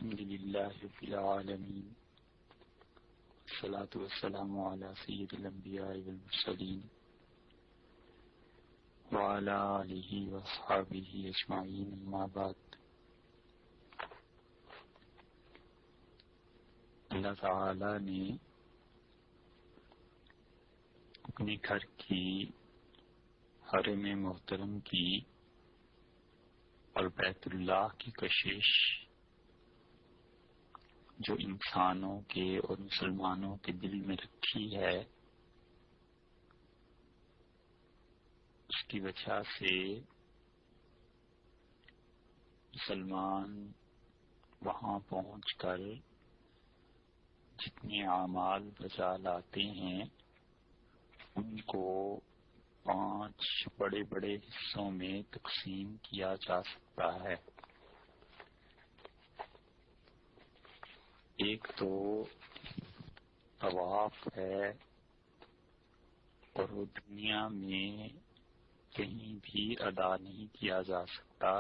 الحمد للہ رب العالمین والصلاة والسلام علی سید الانبیاء والمرسلین وعلی آلہ واصحابہ اجمعین، اما بعد۔ اللہ تعالی نے اپنے گھر کی، حرم محترم کی اور بیت اللہ کی کشش جو انسانوں کے اور مسلمانوں کے دل میں رکھی ہے، اس کی وجہ سے مسلمان وہاں پہنچ کر جتنے اعمال بجا لاتے ہیں ان کو 5 بڑے بڑے حصوں میں تقسیم کیا جا سکتا ہے۔ ایک تو طواف ہے، اور وہ دنیا میں کہیں بھی ادا نہیں کیا جا سکتا،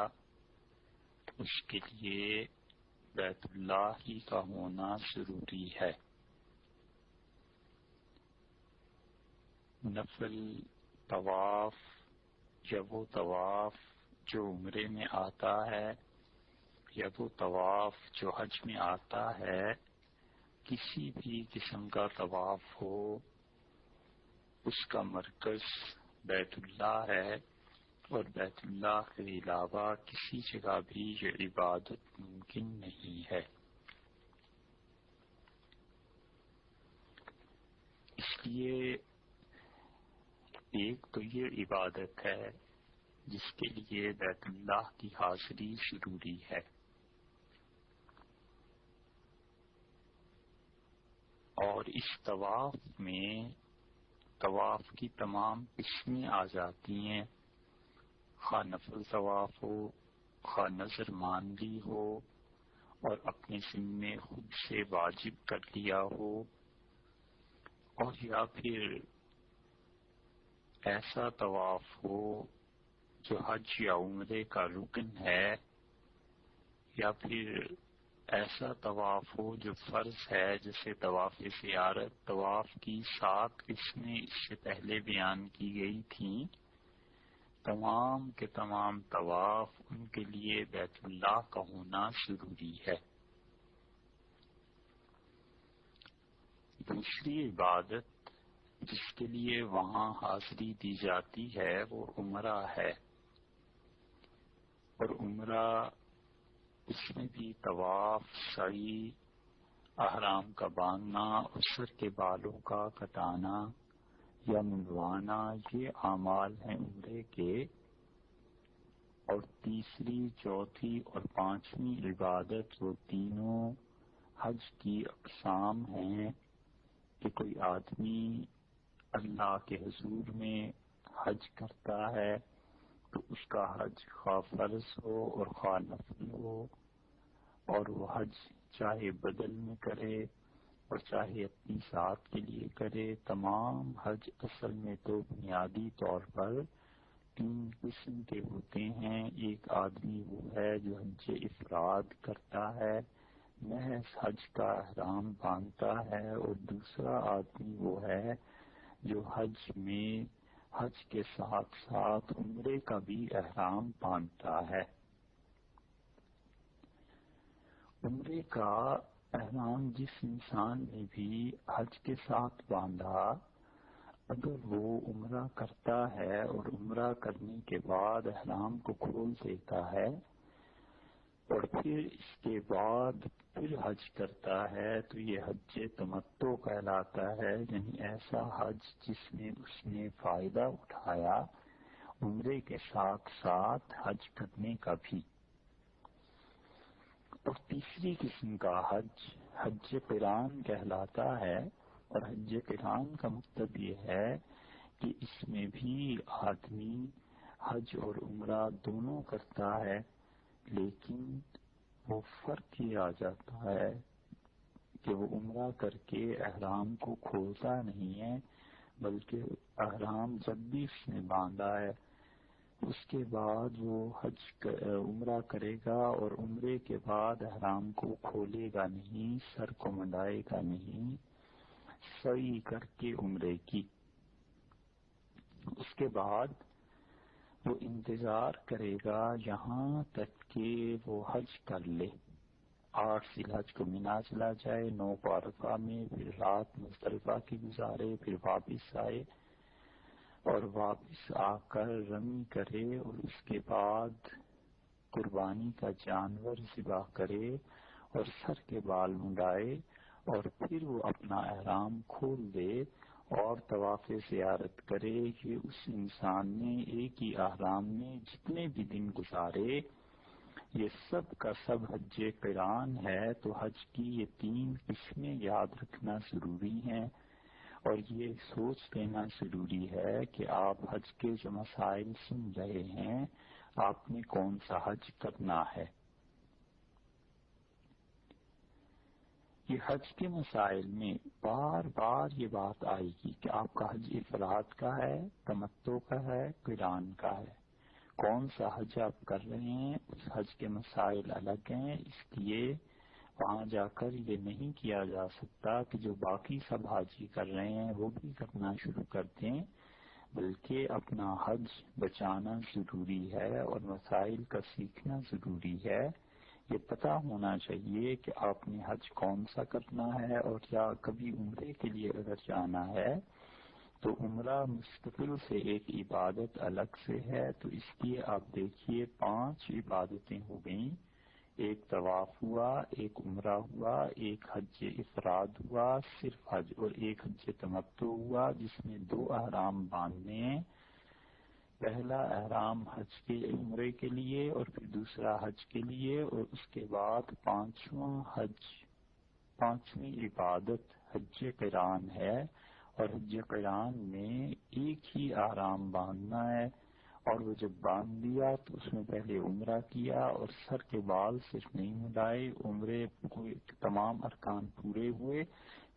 اس کے لیے بیت اللہ ہی کا ہونا ضروری ہے۔ نفل طواف یا وہ طواف جو عمرے میں آتا ہے یا وہ طواف جو حج میں آتا ہے، کسی بھی قسم کا طواف ہو، اس کا مرکز بیت اللہ ہے، اور بیت اللہ کے علاوہ کسی جگہ بھی یہ عبادت ممکن نہیں ہے۔ اس لیے ایک تو یہ عبادت ہے جس کے لیے بیت اللہ کی حاضری ضروری ہے، اور اس طواف میں طواف کی تمام قسمیں آ جاتی ہیں، خواہ نفل طواف ہو، خواہ نظر مان لی ہو اور اپنے ذمے خود سے واجب کر لیا ہو، اور یا پھر ایسا طواف ہو جو حج یا عمرے کا رکن ہے، یا پھر ایسا طواف ہو جو فرض ہے، جیسے طواف زیارت۔ طواف کی 7 قسمیں اس سے پہلے بیان کی گئی تھیں، تمام کے تمام طواف ان کے لیے بیت اللہ کا ہونا ضروری ہے۔ دوسری عبادت جس کے لیے وہاں حاضری دی جاتی ہے وہ عمرہ ہے، اور عمرہ اس میں بھی طواف، سعی، احرام کا باندھنا اور سر کے بالوں کا کٹانا یا منڈوانا، یہ اعمال ہیں عمرے کے۔ اور تیسری، چوتھی اور 5ویں عبادت وہ تینوں حج کی اقسام ہیں کہ کوئی آدمی اللہ کے حضور میں حج کرتا ہے تو اس کا حج خواہ فرض ہو اور خواہ نفل ہو، اور وہ حج چاہے بدل میں کرے اور چاہے اپنی ذات کے لیے کرے، تمام حج اصل میں تو بنیادی طور پر 3 قسم کے ہوتے ہیں۔ ایک آدمی وہ ہے جو حج افراد کرتا ہے، محض حج کا احرام باندھتا ہے، اور دوسرا آدمی وہ ہے جو حج میں حج کے ساتھ ساتھ عمرے کا بھی احرام باندھتا ہے۔ عمرے کا احرام جس انسان نے بھی حج کے ساتھ باندھا، اگر وہ عمرہ کرتا ہے اور عمرہ کرنے کے بعد احرام کو کھول دیتا ہے اور پھر اس کے بعد پھر حج کرتا ہے تو یہ حج تمتع کہلاتا ہے، یعنی ایسا حج جس میں اس نے فائدہ اٹھایا عمرے کے ساتھ ساتھ حج کرنے کا بھی۔ اور تیسری قسم کا حج حج قران کہلاتا ہے، اور حج قران کا مطلب یہ ہے کہ اس میں بھی آدمی حج اور عمرہ دونوں کرتا ہے، لیکن وہ فرق یہ آ جاتا ہے کہ وہ عمرہ کر کے احرام کو کھولتا نہیں ہے، بلکہ احرام جب بھی اس نے باندھا ہے اس کے بعد وہ عمرہ کرے گا اور عمرے کے بعد احرام کو کھولے گا نہیں، سر کو منڈائے گا نہیں، سعی کر کے عمرے کی۔ اس کے بعد وہ انتظار کرے گا یہاں تک کہ وہ حج کر لے۔ 8 ذی الحج کو مینا چلا جائے، 9 کو عرفہ میں، پھر رات مزدلفہ کی گزارے، پھر واپس آئے اور واپس آ کر رمی کرے اور اس کے بعد قربانی کا جانور ذبح کرے اور سر کے بال منڈائے اور پھر وہ اپنا احرام کھول دے اور طواف زیارت کرے کہ اس انسان نے ایک ہی احرام میں جتنے بھی دن گزارے یہ سب کا سب حج قران ہے۔ تو حج کی یہ 3 قسمیں یاد رکھنا ضروری ہیں اور یہ سوچ لینا ضروری ہے کہ آپ حج کے جو مسائل سن رہے ہیں آپ نے کون سا حج کرنا ہے۔ یہ حج کے مسائل میں بار بار یہ بات آئے گی کہ آپ کا حج افراد کا ہے، تمتع کا ہے، قران کا ہے، کون سا حج آپ کر رہے ہیں، اس حج کے مسائل الگ ہیں۔ اس لیے وہاں جا کر یہ نہیں کیا جا سکتا کہ جو باقی سب حاجی کر رہے ہیں وہ بھی کرنا شروع کر دیں، بلکہ اپنا حج بچانا ضروری ہے اور مسائل کا سیکھنا ضروری ہے۔ یہ پتہ ہونا چاہیے کہ آپ نے حج کون سا کرنا ہے، اور یا کبھی عمرے کے لیے اگر جانا ہے تو عمرہ مستقل سے ایک عبادت الگ سے ہے۔ تو اس لیے آپ دیکھیے 5 عبادتیں ہو گئیں، ایک طواف ہوا، ایک عمرہ ہوا، ایک حج افراد ہوا صرف حج، اور ایک حج تمتع ہوا جس میں 2 احرام باندھنے ہیں، پہلا احرام حج کے عمرے کے لیے اور پھر دوسرا حج کے لیے، اور اس کے بعد 5ویں عبادت حج قران ہے، اور حج قران میں ایک ہی احرام باندھنا ہے، اور وہ جب باندھ دیا تو اس میں پہلے عمرہ کیا اور سر کے بال صرف نہیں مڈائے، عمرے کو تمام ارکان پورے ہوئے،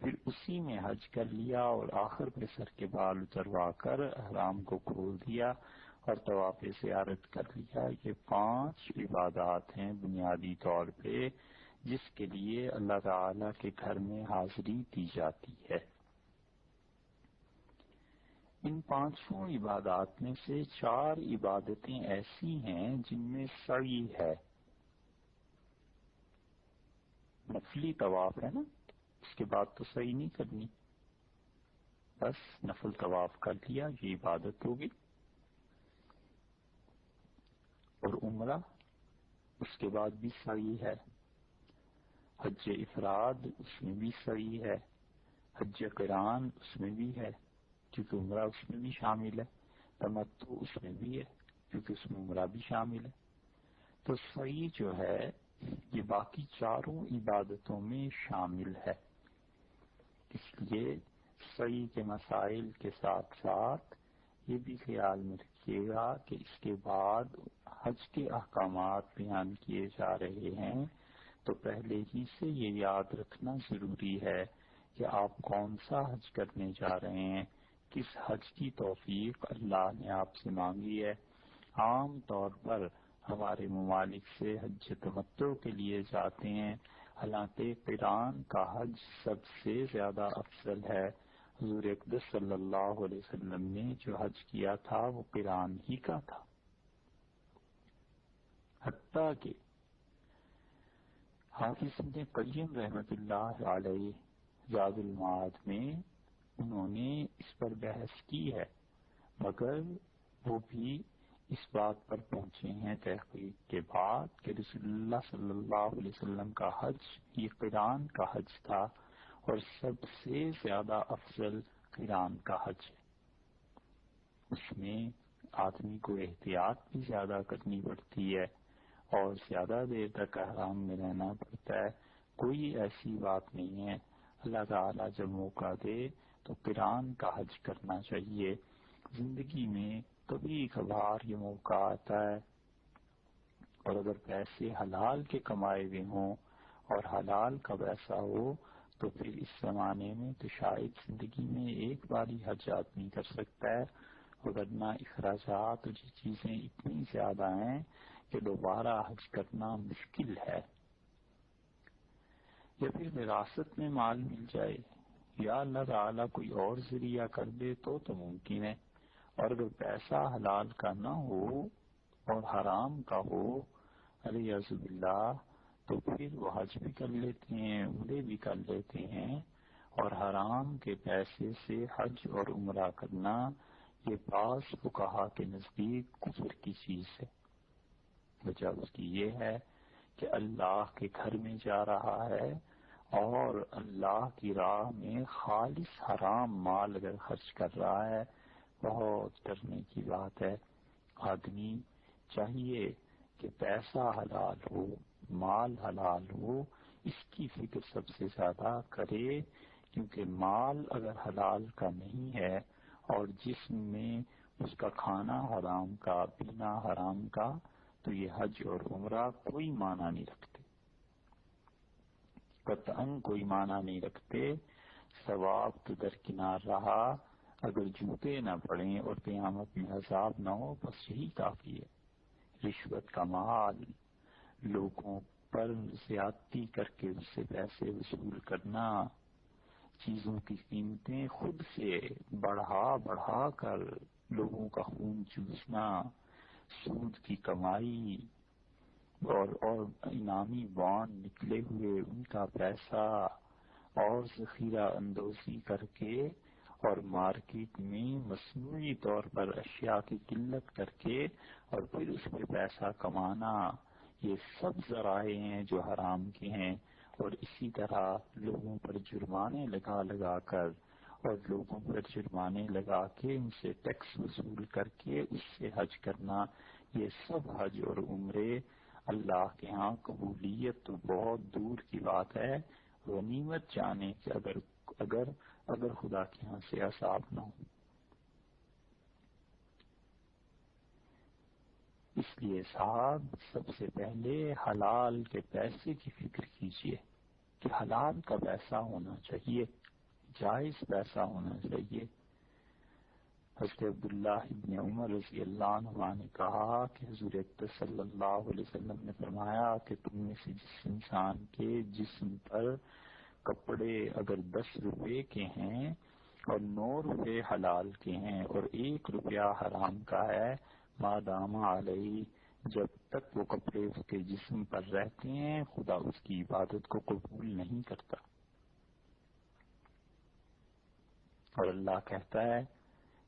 پھر اسی میں حج کر لیا اور آخر پہ سر کے بال اتروا کر احرام کو کھول دیا اور طواف زیارت کر لیا۔ یہ 5 عبادات ہیں بنیادی طور پہ جس کے لیے اللہ تعالی کے گھر میں حاضری دی جاتی ہے۔ ان 5 عبادات میں سے 4 عبادتیں ایسی ہیں جن میں سعی ہے، نفلی طواف ہے نا، اس کے بعد تو سعی نہیں کرنی، بس نفل طواف کر لیا یہ عبادت ہوگی، اور عمرہ اس کے بعد بھی سعی ہے، حج افراد اس میں بھی سعی ہے، حج قران اس میں بھی ہے کیونکہ عمرہ اس میں بھی شامل ہے، تمتع اس میں بھی ہے کیونکہ اس میں عمرہ بھی شامل ہے۔ تو سعی جو ہے یہ باقی 4 عبادتوں میں شامل ہے، اس لیے سعی کے مسائل کے ساتھ ساتھ یہ بھی خیال میں رکھیے گا کہ اس کے بعد حج کے احکامات بیان کیے جا رہے ہیں تو پہلے ہی سے یہ یاد رکھنا ضروری ہے کہ آپ کون سا حج کرنے جا رہے ہیں، کس حج کی توفیق اللہ نے آپ سے مانگی ہے۔ عام طور پر ہمارے ممالک سے حج تمتع کے لیے جاتے ہیں، حالانکہ قران کا حج سب سے زیادہ افضل ہے۔ حضور اقدس صلی اللہ علیہ وسلم نے جو حج کیا تھا وہ قران ہی کا تھا، حتیٰ کہ حافظ ابن قیم رحمۃ اللہ علیہ زاد المعاد میں انہوں نے اس پر بحث کی ہے، مگر وہ بھی اس بات پر پہنچے ہیں تحقیق کے بعد کہ رسول اللہ صلی اللہ علیہ وسلم کا حج یہ قران کا حج تھا اور سب سے زیادہ افضل قران کا حج ہے۔ اس میں آدمی کو احتیاط بھی زیادہ کرنی پڑتی ہے اور زیادہ دیر تک احرام میں رہنا پڑتا ہے، کوئی ایسی بات نہیں ہے۔ اللہ تعالیٰ جب موقع دے تو قران کا حج کرنا چاہیے۔ زندگی میں کبھی کبھار یہ موقع آتا ہے، اور اگر پیسے حلال کے کمائے ہوئے ہوں اور حلال کا پیسہ ہو تو پھر اس زمانے میں تو شاید زندگی میں ایک بار ہی حج آدمی کر سکتا ہے، ورنہ اخراجات اور یہ چیزیں اتنی زیادہ ہیں کہ دوبارہ حج کرنا مشکل ہے۔ یا پھر وراثت میں مال مل جائے یا اللہ تعالیٰ کوئی اور ذریعہ کر دے تو ممکن ہے، اور اگر پیسہ حلال کا نہ ہو اور حرام کا ہو علیہ باللہ تو پھر وہ حج بھی کر لیتے ہیں، عمرے بھی کر لیتے ہیں، اور حرام کے پیسے سے حج اور عمرہ کرنا یہ بعض فقہا کے نزدیک کفر کی چیز ہے۔ وجہ اس کی یہ ہے کہ اللہ کے گھر میں جا رہا ہے اور اللہ کی راہ میں خالص حرام مال اگر خرچ کر رہا ہے، بہت ڈرنے کی بات ہے۔ آدمی چاہیے کہ پیسہ حلال ہو، مال حلال ہو، اس کی فکر سب سے زیادہ کرے، کیونکہ مال اگر حلال کا نہیں ہے اور جسم میں اس کا کھانا حرام کا، پینا حرام کا، تو یہ حج اور عمرہ کوئی معنی نہیں رکھتے، قطعاً کوئی معنی نہیں رکھتے۔ ثواب تو درکنار رہا، اگر جوتے نہ پڑیں اور قیامت میں عذاب نہ ہو، بس یہی کافی ہے۔ رشوت کا مال، لوگوں پر زیادتی کر کے اس سے پیسے وصول کرنا، چیزوں کی قیمتیں خود سے بڑھا کر لوگوں کا خون چوسنا، سود کی کمائی اور انعامی بانڈ نکلے ہوئے ان کا پیسہ اور ذخیرہ اندوزی کر کے اور مارکیٹ میں مصنوعی طور پر اشیاء کی قلت کر کے اور پھر اس پہ پیسہ کمانا، یہ سب ذرائع ہیں جو حرام کے ہیں۔ اور اسی طرح لوگوں پر جرمانے لگا کر اور لوگوں پر جرمانے لگا کے ان سے ٹیکس وصول کر کے اس سے حج کرنا، یہ سب حج اور عمرے اللہ کے ہاں قبولیت تو بہت دور کی بات ہے، غنیمت جانے کہ اگر خدا کے ہاں سے عذاب نہ ہو۔ اس لیے صاحب سب سے پہلے حلال کے پیسے کی فکر کیجئے کہ حلال کا پیسہ ہونا چاہیے، جائز پیسہ ہونا چاہیے۔ حضرت عبداللہ ابن عمر رضی اللہ عنہ نے کہا کہ حضور اقدس صلی اللہ علیہ وسلم نے فرمایا کہ تم میں سے جس انسان کے جسم پر کپڑے اگر 10 روپے کے ہیں اور 9 روپے حلال کے ہیں اور 1 روپیہ حرام کا ہے، مادام علیہ، جب تک وہ کپڑے اس کے جسم پر رہتے ہیں خدا اس کی عبادت کو قبول نہیں کرتا۔ اور اللہ کہتا ہے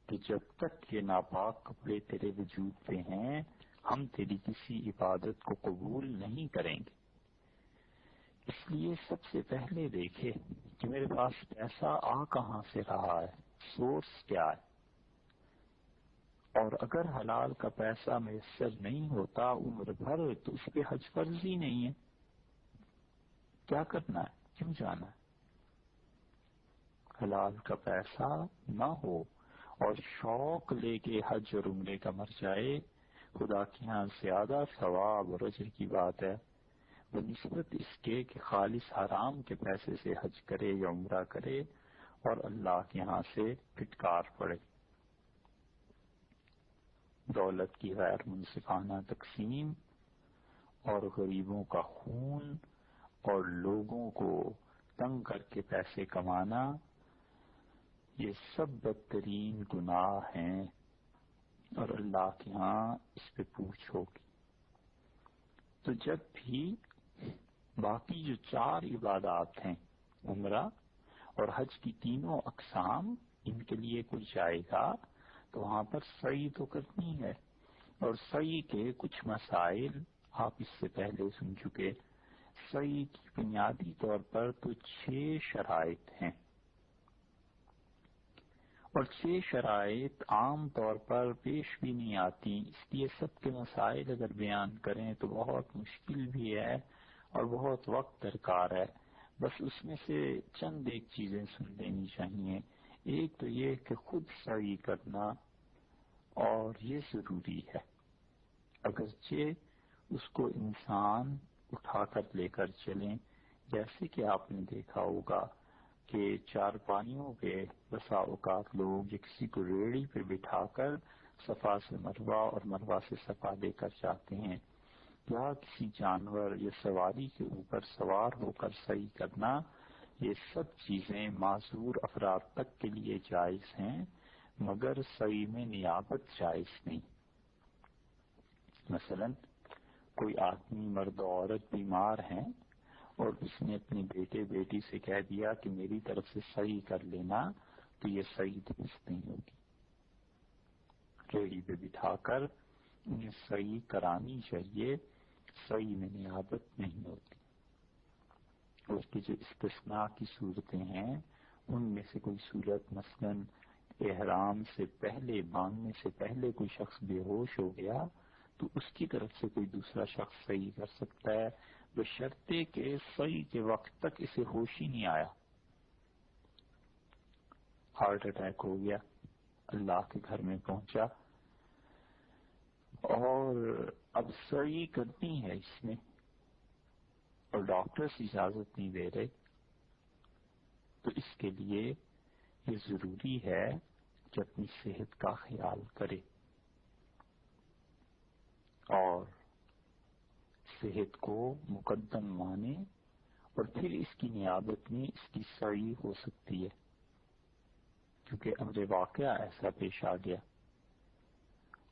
کہ جب تک یہ ناپاک کپڑے تیرے وجود پہ ہیں ہم تیری کسی عبادت کو قبول نہیں کریں گے۔ اس لیے سب سے پہلے دیکھے کہ میرے پاس پیسہ آ کہاں سے رہا ہے، سورس کیا ہے، اور اگر حلال کا پیسہ میسر نہیں ہوتا عمر بھر تو اس پہ حج فرض ہی نہیں ہے، کیا کرنا ہے، کیوں جانا ہے؟ حلال کا پیسہ نہ ہو اور شوق لے کے حج اور عمرے کا مر جائے، خدا کے یہاں زیادہ ثواب اور اجر کی بات ہے بنسبت اس کے کہ خالص حرام کے پیسے سے حج کرے یا عمرہ کرے اور اللہ کے یہاں سے پھٹکار پڑے۔ دولت کی غیر منصفانہ تقسیم اور غریبوں کا خون اور لوگوں کو تنگ کر کے پیسے کمانا، یہ سب بدترین گناہ ہیں اور اللہ کے ہاں اس پہ پوچھ ہوگی۔ تو جب بھی باقی جو 4 عبادات ہیں، عمرہ اور حج کی تینوں اقسام، ان کے لیے کوئی جائے گا تو وہاں پر سعی تو کرنی ہے، اور سعی کے کچھ مسائل آپ اس سے پہلے سن چکے۔ سعی کی بنیادی طور پر تو 6 شرائط ہیں، اور 6 شرائط عام طور پر پیش بھی نہیں آتی، اس لیے سب کے مسائل اگر بیان کریں تو بہت مشکل بھی ہے اور بہت وقت درکار ہے۔ بس اس میں سے چند ایک چیزیں سن لینی چاہیے۔ ایک تو یہ کہ خود سعی کرنا، اور یہ ضروری ہے، اگرچہ اس کو انسان اٹھا کر لے کر چلیں، جیسے کہ آپ نے دیکھا ہوگا کہ چارپائیوں پہ بسا اوقات لوگ یا کسی کو ریڑھی پہ بٹھا کر صفا سے مروہ اور مروہ سے صفا لے کر جاتے ہیں، یا کسی جانور یا سواری کے اوپر سوار ہو کر سعی کرنا، یہ سب چیزیں معذور افراد تک کے لیے جائز ہیں، مگر سعی میں نیابت جائز نہیں۔ مثلا کوئی آدمی مرد و عورت بیمار ہیں اور اس نے اپنے بیٹے بیٹی سے کہہ دیا کہ میری طرف سے سعی کر لینا، تو یہ سعی درست نہیں ہوگی۔ ریڑھی پہ بٹھا کر انہیں سعی کرانی چاہیے، سعی میں نیابت نہیں ہوتی۔ اس کی جو استثناء کی صورتیں ہیں ان میں سے کوئی صورت، مثلا احرام سے پہلے، باندھنے سے پہلے کوئی شخص بے ہوش ہو گیا تو اس کی طرف سے کوئی دوسرا شخص سعی کر سکتا ہے، بشرطے کہ سعی کے وقت تک اسے ہوش ہی نہیں آیا۔ ہارٹ اٹیک ہو گیا، اللہ کے گھر میں پہنچا اور اب سعی کرنی ہے اس میں، اور ڈاکٹرز اجازت نہیں دے رہے، تو اس کے لیے یہ ضروری ہے کہ اپنی صحت کا خیال کرے اور صحت کو مقدم مانے، اور پھر اس کی نیابت میں اس کی سعی ہو سکتی ہے، کیونکہ امر واقعہ ایسا پیش آ گیا۔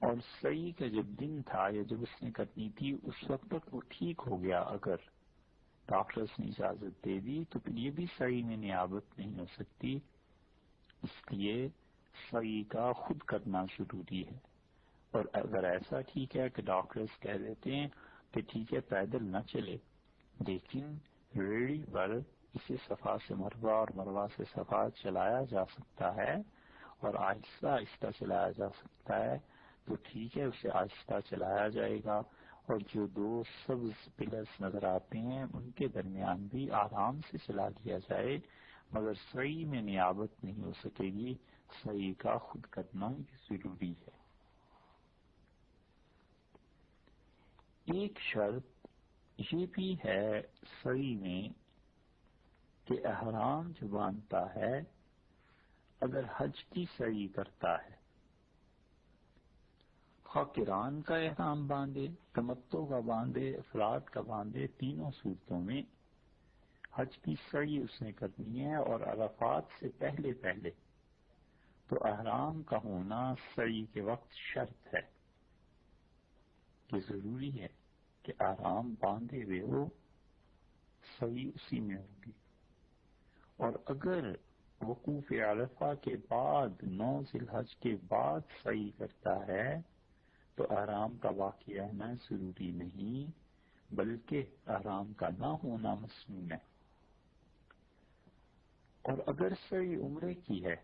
اور سعی کا جب دن تھا یا جب اس نے کرنی تھی اس وقت تک وہ ٹھیک ہو گیا، اگر ڈاکٹرز نے اجازت دے دی تو پھر یہ بھی سعی میں نیابت نہیں ہو سکتی، اس لیے سعی کا خود کرنا ضروری ہے۔ اور اگر ایسا ٹھیک ہے کہ ڈاکٹرز کہہ دیتے ہیں کہ ٹھیک ہے پیدل نہ چلے لیکن ریڑھی پر اسے صفا سے مروہ اور مروہ سے صفا چلایا جا سکتا ہے اور آہستہ آہستہ چلایا جا سکتا ہے، تو ٹھیک ہے اسے آہستہ چلایا جائے گا، اور جو دو سبز پلرز نظر آتے ہیں ان کے درمیان بھی آرام سے چلا لیا جائے، مگر سعی میں نیابت نہیں ہو سکے گی، سعی کا خود کرنا ضروری ہے۔ ایک شرط یہ بھی ہے سعی میں کہ احرام جو باندھتا ہے اگر حج کی سعی کرتا ہے، خواہ قران کا احرام باندھے، تمتع کا باندھے، افراد کا باندھے، تینوں صورتوں میں حج کی سعی اس نے کرنی ہے، اور عرفات سے پہلے پہلے تو احرام کا ہونا سعی کے وقت شرط ہے، کہ ضروری ہے کہ احرام باندھے ہوئے ہو، سعی اسی میں ہوگی۔ اور اگر وقوف عرفہ کے بعد 9 ذی الحج کے بعد سعی کرتا ہے تو احرام کا باقی رہنا ضروری نہیں، بلکہ احرام کا نہ ہونا مسنون ہے۔ اور اگر سعی عمرے کی ہے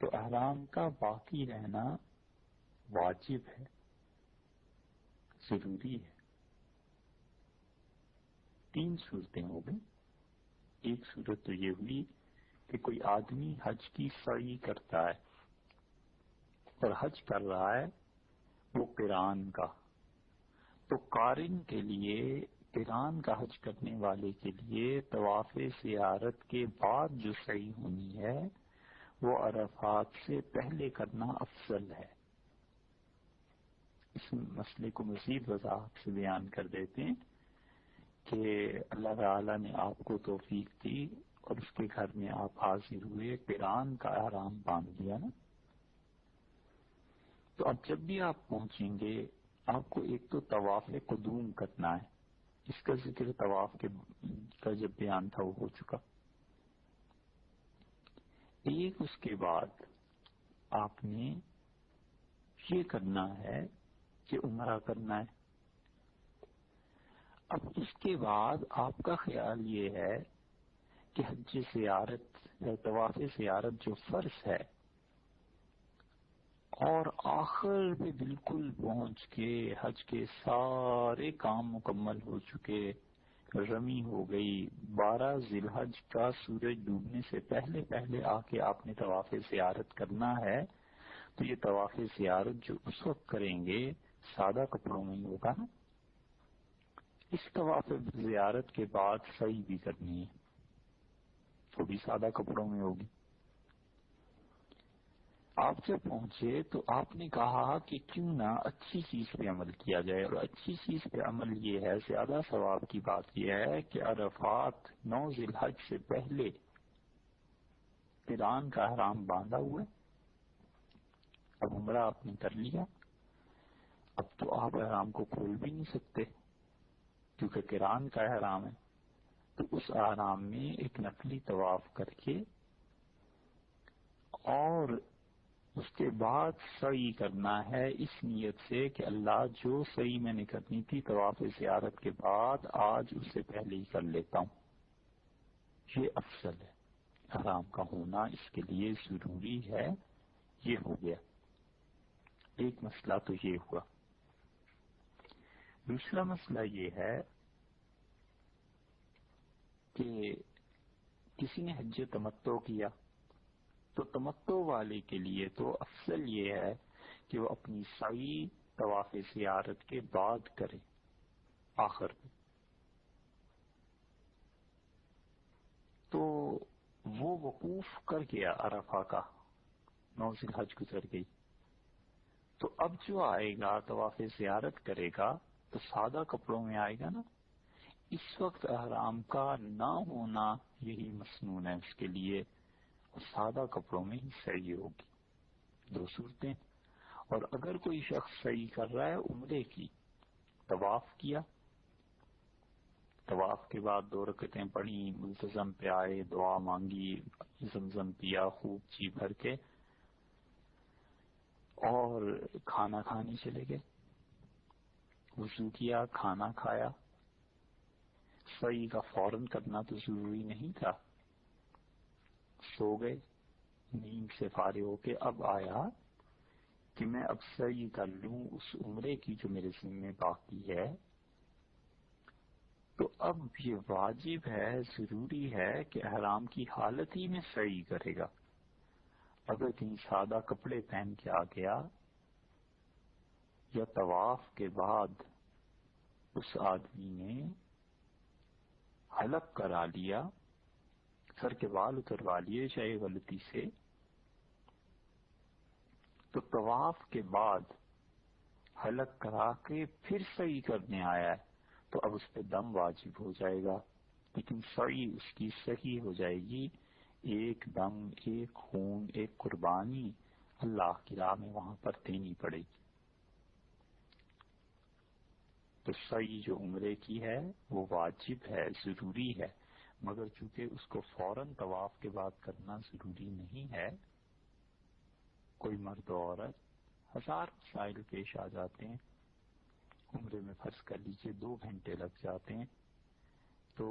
تو احرام کا باقی رہنا واجب ہے، ضروری ہے۔ 3 صورتیں ہو گئی۔ ایک صورت تو یہ ہوئی کہ کوئی آدمی حج کی سعی کرتا ہے اور حج کر رہا ہے وہ قران کا، تو قارن کے لیے، قران کا حج کرنے والے کے لیے طواف زیارت کے بعد جو سعی ہونی ہے وہ عرفات سے پہلے کرنا افضل ہے۔ اس مسئلے کو مزید وضاحت سے بیان کر دیتے ہیں کہ اللہ تعالیٰ نے آپ کو توفیق دی اور اس کے گھر میں آپ حاضر ہوئے، قران کا احرام باندھ لیا نا، تو اب جب بھی آپ پہنچیں گے آپ کو ایک تو طواف قدوم کرنا ہے، اس کا ذکر طواف کا جب بیان تھا وہ ہو چکا۔ ایک اس کے بعد آپ نے یہ کرنا ہے کہ عمرہ کرنا ہے۔ اب اس کے بعد آپ کا خیال یہ ہے کہ حج زیارت یا طواف زیارت جو فرض ہے اور آخر پہ بالکل پہنچ کے حج کے سارے کام مکمل ہو چکے، رمی ہو گئی، 12 ذی الحج کا سورج ڈوبنے سے پہلے پہلے آ کے آپ نے طواف زیارت کرنا ہے، تو یہ طواف زیارت جو اس وقت کریں گے سادہ کپڑوں میں ہی ہوگا نا۔ اس طواف زیارت کے بعد سعی بھی کرنی ہے، وہ بھی سادہ کپڑوں میں ہوگی۔ آپ جب پہنچے تو آپ نے کہا کہ کیوں نہ اچھی چیز پہ عمل کیا جائے، اور اچھی چیز پہ عمل یہ ہے، زیادہ ثواب کی بات یہ ہے کہ عرفات 9 ذی الحج سے پہلے قران کا احرام باندھا ہوا ہے۔ اب عمرہ آپ نے کر لیا، اب تو آپ احرام کو کھول بھی نہیں سکتے کیونکہ قران کا احرام ہے، تو اس احرام میں ایک نفلی طواف کر کے اور اس کے بعد سعی کرنا ہے اس نیت سے کہ اللہ جو سعی میں نے کرنی تھی طواف زیارت کے بعد آج اس سے پہلے ہی کر لیتا ہوں۔ یہ افضل ہے، احرام کا ہونا اس کے لیے ضروری ہے۔ یہ ہو گیا ایک مسئلہ، تو یہ ہوا۔ دوسرا مسئلہ یہ ہے کہ کسی نے حج تمتع کیا تو تمتع والے کے لیے تو افضل یہ ہے کہ وہ اپنی سعی طواف زیارت کے بعد کرے آخر میں، تو وہ وقوف کر گیا عرفہ کا، 9 ذی الحج گزر گئی، تو اب جو آئے گا طواف زیارت کرے گا تو سادہ کپڑوں میں آئے گا نا۔ اس وقت احرام کا نہ ہونا یہی مسنون ہے اس کے لیے، سادہ کپڑوں میں ہی سعی ہوگی۔ 2 صورتیں۔ اور اگر کوئی شخص سعی کر رہا ہے عمرے کی، طواف کیا، طواف کے بعد 2 رکعتیں پڑھی، ملتزم پہ آئے، دعا مانگی، زمزم پیا خوب جی بھر کے، اور کھانا کھانے چلے گئے، وضو کیا، کھانا کھایا، سعی کا فوراً کرنا تو ضروری نہیں تھا، سو گئے، نیند سے فارغ ہو کے اب آیا کہ میں اب سعی کر لوں اس عمرے کی جو میرے ذمہ باقی ہے، تو اب یہ واجب ہے، ضروری ہے کہ احرام کی حالت ہی میں سعی کرے گا۔ اگر کہیں سادہ کپڑے پہن کے آ گیا یا طواف کے بعد اس آدمی نے حلق کرا لیا، سر کے بال اتروا لیے چاہے غلطی سے، تو طواف کے بعد حلق کرا کے پھر سعی کرنے آیا ہے تو اب اس پہ دم واجب ہو جائے گا، لیکن سعی اس کی صحیح ہو جائے گی۔ ایک دم، ایک خون، ایک قربانی اللہ کی راہ میں وہاں پر دینی پڑے گی۔ تو سعی جو عمرے کی ہے وہ واجب ہے، ضروری ہے، مگر چونکہ اس کو فوراً طواف کے بعد کرنا ضروری نہیں ہے، کوئی مرد و عورت، 1000 مسائل پیش آ جاتے ہیں۔ عمرے میں فرض کر لیجئے 2 گھنٹے لگ جاتے ہیں، تو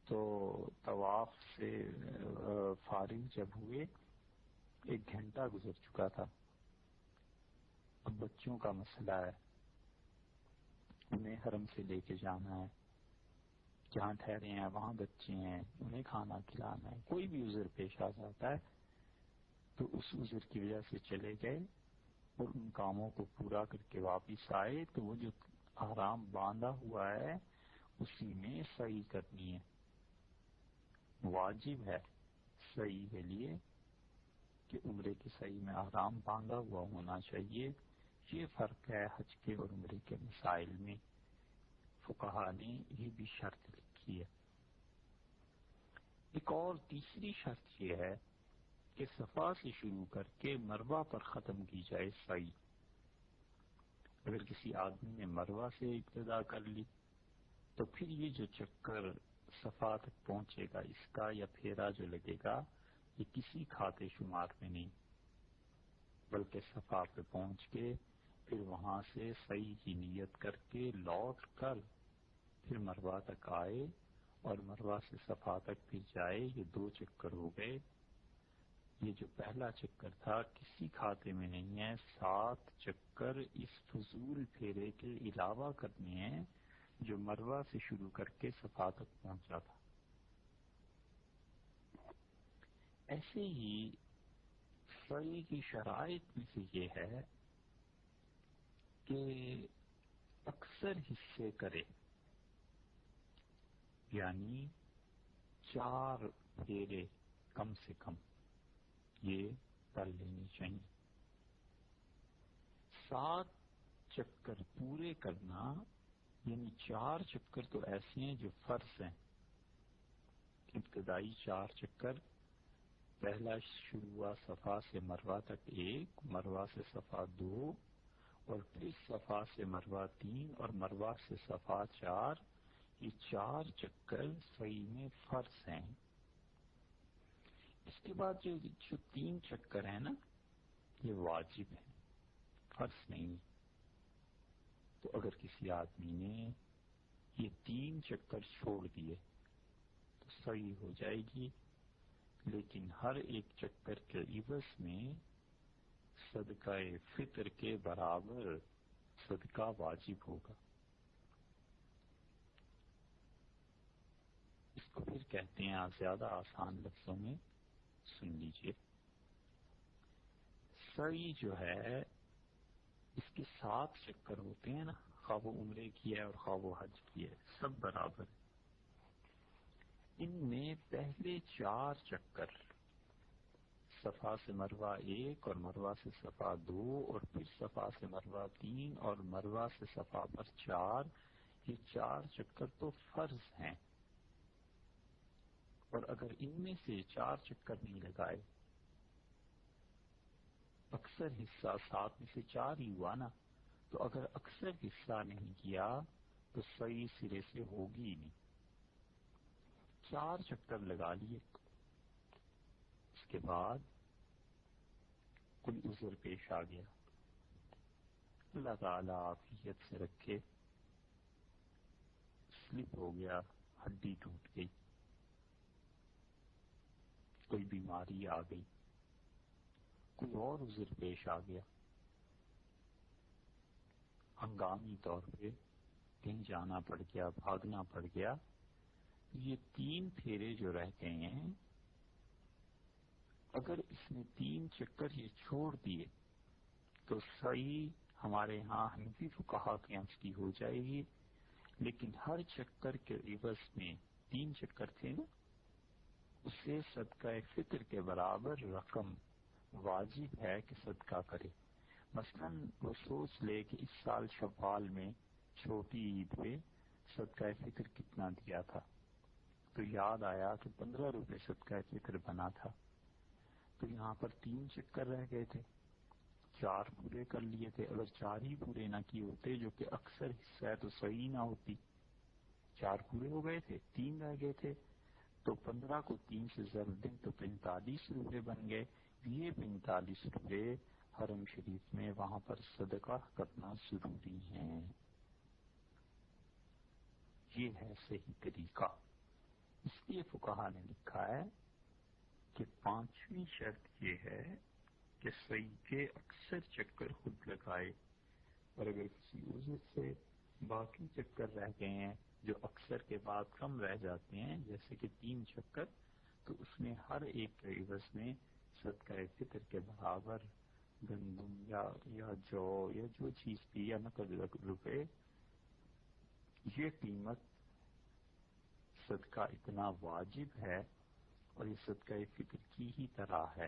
طواف سے فارغ جب ہوئے 1 گھنٹہ گزر چکا تھا۔ اب بچوں کا مسئلہ ہے، انہیں حرم سے لے کے جانا ہے، جہاں ٹھہرے ہیں وہاں بچے ہیں، انہیں کھانا کھلانا ہے، کوئی بھی عذر پیش آ جاتا ہے تو اس عذر کی وجہ سے چلے گئے اور ان کاموں کو پورا کر کے واپس آئے، تو وہ جو احرام باندھا ہوا ہے اسی میں سعی کرنی ہے، واجب ہے سعی کے لیے کہ عمرے کی سعی میں احرام باندھا ہوا ہونا چاہیے۔ یہ فرق ہے حج کے اور عمرے کے مسائل میں، فقہا نے یہ بھی شرط لکھی ہے۔ ایک اور تیسری شرط یہ ہے کہ صفا سے شروع کر کے مروہ پر ختم کی جائے سعی۔ اگر کسی آدمی نے مروہ سے ابتدا کر لی تو پھر یہ جو چکر صفا تک پہنچے گا اس کا یا پھیرا جو لگے گا یہ کسی کھاتے شمار میں نہیں، بلکہ صفا پہ پہنچ کے پھر وہاں سے سعی کی نیت کر کے لوٹ کر پھر مروہ تک آئے اور مروہ سے صفا تک پھر جائے، یہ 2 چکر ہو گئے۔ یہ جو پہلا چکر تھا کسی کھاتے میں نہیں ہے، 7 چکر اس فضول پھیرے کے علاوہ کرنے ہیں جو مروہ سے شروع کر کے صفا تک پہنچا تھا۔ ایسے ہی سعی کی شرائط میں سے یہ ہے کہ اکثر حصے کرے، یعنی 4 پھیرے کم سے کم یہ کر لینی چاہیے. 7 چکر پورے کرنا، یعنی 4 چکر تو ایسے ہیں جو فرض ہیں. ابتدائی 4 چکر، پہلا شروع ہوا صفا سے مروہ تک 1، مروہ سے صفا 2، اور پھر صفا سے مروہ 3، اور مروہ سے صفا 4. یہ 4 چکر صحیح میں فرض ہیں. اس کے بعد جو 3 چکر ہیں نا، یہ واجب ہیں، فرض نہیں. تو اگر کسی آدمی نے یہ 3 چکر چھوڑ دیے تو صحیح ہو جائے گی، لیکن ہر ایک چکر کے عوض میں صدقہ فطر کے برابر صدقہ واجب ہوگا. اس کو پھر کہتے ہیں زیادہ آسان لفظوں میں سن لیجئے. سعی جو ہے اس کے 7 چکر ہوتے ہیں نا، خواہ وہ عمرے کی ہے اور خواہ وہ حج کی ہے، سب برابر. ان میں پہلے 4 چکر، صفا سے مروہ 1 اور مروہ سے صفا 2 اور پھر صفا سے مروہ 3 اور مروہ سے صفا پر 4، یہ 4 چکر تو فرض ہیں. اور اگر ان میں سے 4 چکر نہیں لگائے، اکثر حصہ 7 میں سے 4 ہی ہوا نا، تو اگر اکثر حصہ نہیں کیا تو صحیح سرے سے ہوگی ہی نہیں. 4 چکر لگا لیے، اس کے بعد کوئی عذر پیش آ گیا، اللہ تعالیٰ عافیت سے رکھے، سلپ ہو گیا، ہڈی ٹوٹ گئی، کوئی بیماری آ گئی، کوئی اور عذر پیش آ گیا، ہنگامی طور پہ کہیں جانا پڑ گیا، بھاگنا پڑ گیا. یہ 3 پھیرے جو رہ گئے ہیں، اگر اس نے 3 چکر یہ چھوڑ دیے تو صحیح ہمارے ہاں حنفی فقہا کے یہاں اس کی ہو جائے گی، لیکن ہر چکر کے عوض میں 3 چکر تھے نا، اسے صدقہ فطر کے برابر رقم واجب ہے کہ صدقہ کرے. مثلا وہ سوچ لے کہ اس سال شوال میں چھوٹی عید پہ صدقہ فطر کتنا دیا تھا، تو یاد آیا کہ 15 روپے صدقہ فطر بنا تھا. تو یہاں پر 3 چکر رہ گئے تھے، 4 پورے کر لیے تھے. اگر 4 ہی پورے نہ کیے ہوتے، جو کہ اکثر حصہ ہے، تو صحیح نہ ہوتی. 4 پورے ہو گئے تھے، 3 رہ گئے تھے، تو 15 کو 3 سے ضرب دیں تو 45 روپے بن گئے. یہ 45 روپے حرم شریف میں وہاں پر صدقہ کرنا ضروری ہے. یہ ہے صحیح طریقہ. اس لیے فقہا نے لکھا ہے کہ 5ویں شرط یہ ہے کہ صحیح کے اکثر چکر خود لگائے، اور اگر کسی عذر سے باقی چکر رہ گئے ہیں جو اکثر کے بعد کم رہ جاتے ہیں، جیسے کہ 3 چکر، تو اس میں ہر ایک کے عوض میں صدقہ فطر کے برابر گندم یا جو یا جو چیز بھی یا نقد روپے، یہ قیمت صدقہ اتنا واجب ہے اور یہ صدقہ فطر کی ہی طرح ہے.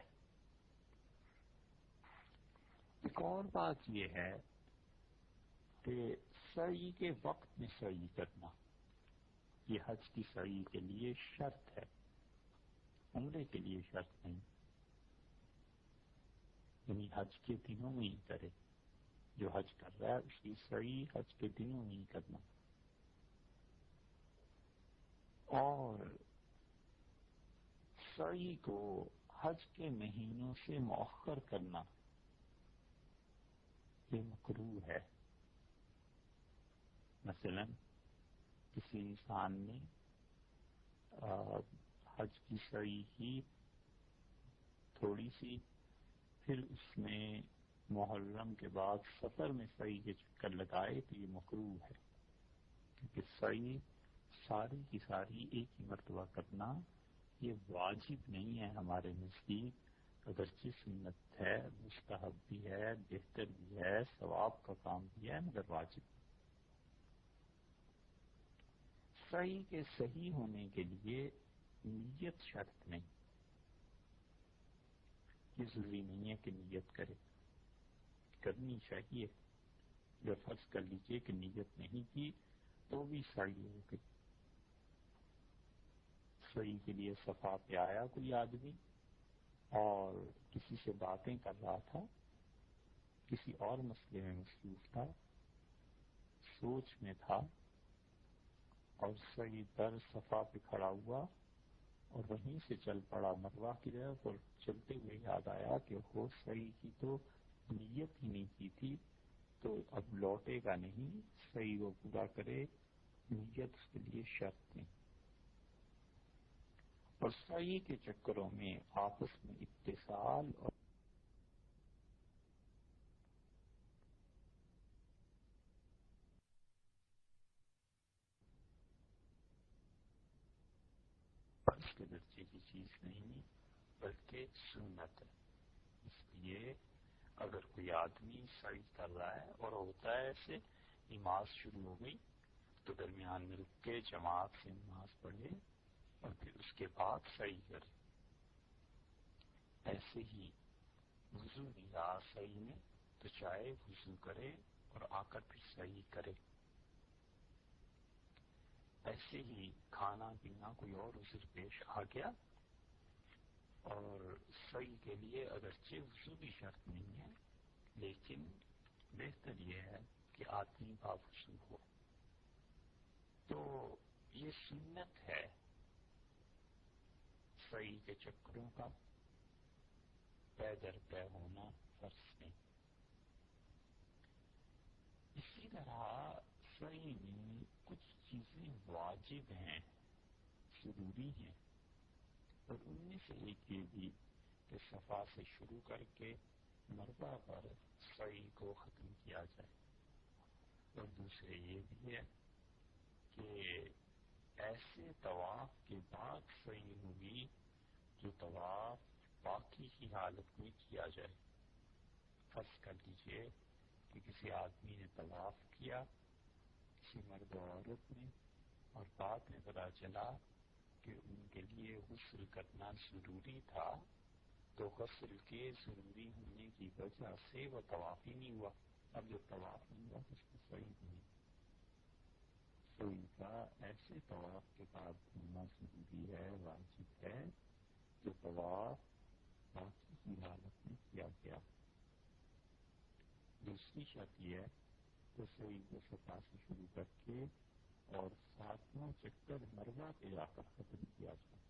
ایک اور بات یہ ہے کہ سعی کے وقت میں سعی کرنا، یہ حج کی سعی کے لیے شرط ہے، عمرے کے لیے شرط نہیں. یعنی حج کے دنوں میں ہی کرے، جو حج کر رہا ہے اس کی سعی حج کے دنوں میں ہی کرنا. اور سعی کو حج کے مہینوں سے مؤخر کرنا یہ مکروہ ہے. مثلا کسی انسان نے حج کی سعی کی تھوڑی سی، پھر اس میں محرم کے بعد سفر میں سعی کے چکر لگائے تو یہ مکروہ ہے، کیونکہ سعی ساری کی ساری ایک ہی مرتبہ کرنا یہ واجب نہیں ہے ہمارے نزدیک. اگرچہ سنت ہے، مستحب بھی ہے، بہتر بھی ہے، ثواب کا کام بھی ہے، مگر واجب. سعی کے صحیح ہونے کے لیے نیت شرط نہیں، یہ ضروری نہیں ہے کہ نیت کرے، کرنی چاہیے۔ جب فرض کر لیجیے کہ نیت نہیں کی تو بھی سعی ہو گئی۔ سعی کے لیے صفا پہ آیا کوئی آدمی اور کسی سے باتیں کر رہا تھا، کسی اور مسئلے میں مصروف تھا، سوچ میں تھا، اور سعی در صفا پہ کھڑا ہوا اور وہیں سے چل پڑا مروا کی طرف، اور چلتے ہوئے یاد آیا کہ وہ سعی کی تو نیت ہی نہیں کی تھی، تو اب لوٹے گا نہیں، سعی وہ پورا کرے، نیت اس کے لیے شرط نہیں۔ اور سعی کے چکروں میں آپس میں اتصال اور فرض کے درجے کی چیز نہیں بلکہ سنت ہے۔ اس لیے اگر کوئی آدمی سعی کر رہا ہے اور ہوتا ہے ایسے، نماز شروع ہو گئی تو درمیان میں رک کے جماعت سے نماز پڑھے اور پھر اس کے بعد سعی کرے۔ ایسے ہی وضو نہیں رہا سعی میں تو چاہے وضو کرے اور آ کر پھر سعی کرے۔ ایسے ہی کھانا پینا کوئی اور عذر پیش آ گیا اور سعی کے لیے اگرچہ وضو بھی شرط نہیں ہے، لیکن بہتر یہ ہے کہ آدمی باوضو ہو، تو یہ سنت ہے سعی کے چکروں کا پے در پے ہونا فرض نہیں۔ اسی طرح سعی میں کچھ چیزیں واجب ہیں، ضروری ہیں، اور ان میں سے ایک یہ بھی کہ صفا سے شروع کر کے مروا پر سعی کو ختم کیا جائے، اور دوسرے یہ بھی ہے کہ ایسے طواف کے بعد سعی ہوگی جو طواف باقی کی حالت میں کیا جائے۔ فرض کر لیجئے کہ کسی آدمی نے طواف کیا، کسی مرد و عورت نے، اور بعد میں پتا چلا کہ ان کے لیے غسل کرنا ضروری تھا، تو غسل کے ضروری ہونے کی وجہ سے وہ طواف ہی نہیں ہوا۔ اب جب طواف نہیں ہوا تو اس کو صحیح نہیں۔ سعی کا ایسے طواف کے بعد ہونا ضروری ہے، واجب ہے، جو طواف باقی کی حالت میں کیا گیا۔ دوسری شرط یہ ہے کہ سعی کو صفا سے شروع کر کے اور 7واں چکر مروا پہ جا کر ختم کیا جائے۔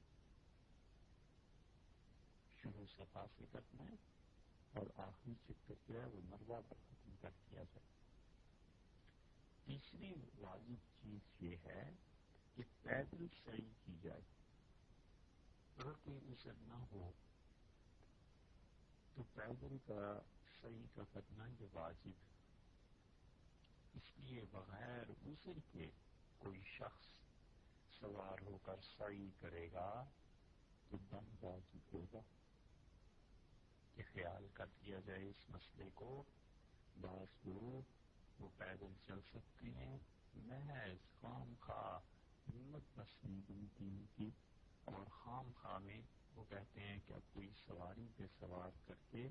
شروع صفا سے کرنا ہے اور آخری چکر جو ہے وہ مروا پر ختم کر دیا جائے۔ تیسری واجب چیز یہ ہے کہ پیدل سعی کی جائے۔ اگر کوئی عذر نہ ہو تو پیدل کا سعی کا کرنا یہ واجب ہے۔ اس لیے بغیر عذر کے کوئی شخص سوار ہو کر سعی کرے گا تو دم واجب ہوگا۔ یہ خیال کر لیا جائے اس مسئلے کو۔ بعض لوگ وہ پیدل چل سکتے ہیں، محض خام خواہ ہمت بس نہیں بنتی ان کی، اور خام خواہ میں وہ کہتے ہیں کہ اب کوئی سواری پہ سوار کر کے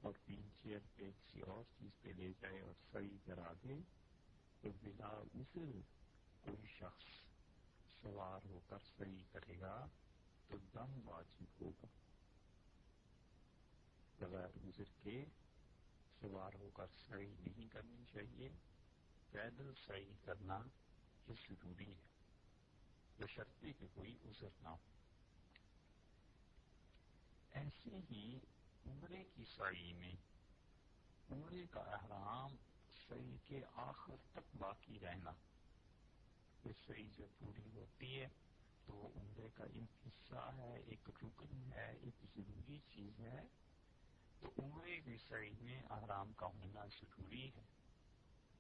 اور ویل چیئر پہ کسی اور چیز پہ لے جائے اور سعی کرا دے، تو بلا عذر کوئی شخص سوار ہو کر سعی کرے گا تو دم واجب ہوگا۔ بغیر عذر کے سوار ہو کر سعی نہیں کرنی چاہیے، پیدل سعی کرنا یہ ضروری ہے، بشرطے کہ کوئی عذر نہ ہو۔ ایسے ہی عمرے کی سعی میں عمرے کا احرام سعی کے آخر تک باقی رہنا، یہ سعی جب پوری ہوتی ہے تو عمرے کا ایک حصہ ہے، ایک رکن ہے، ایک ضروری چیز ہے، تو عمرے کی سعی میں احرام کا ہونا ضروری ہے۔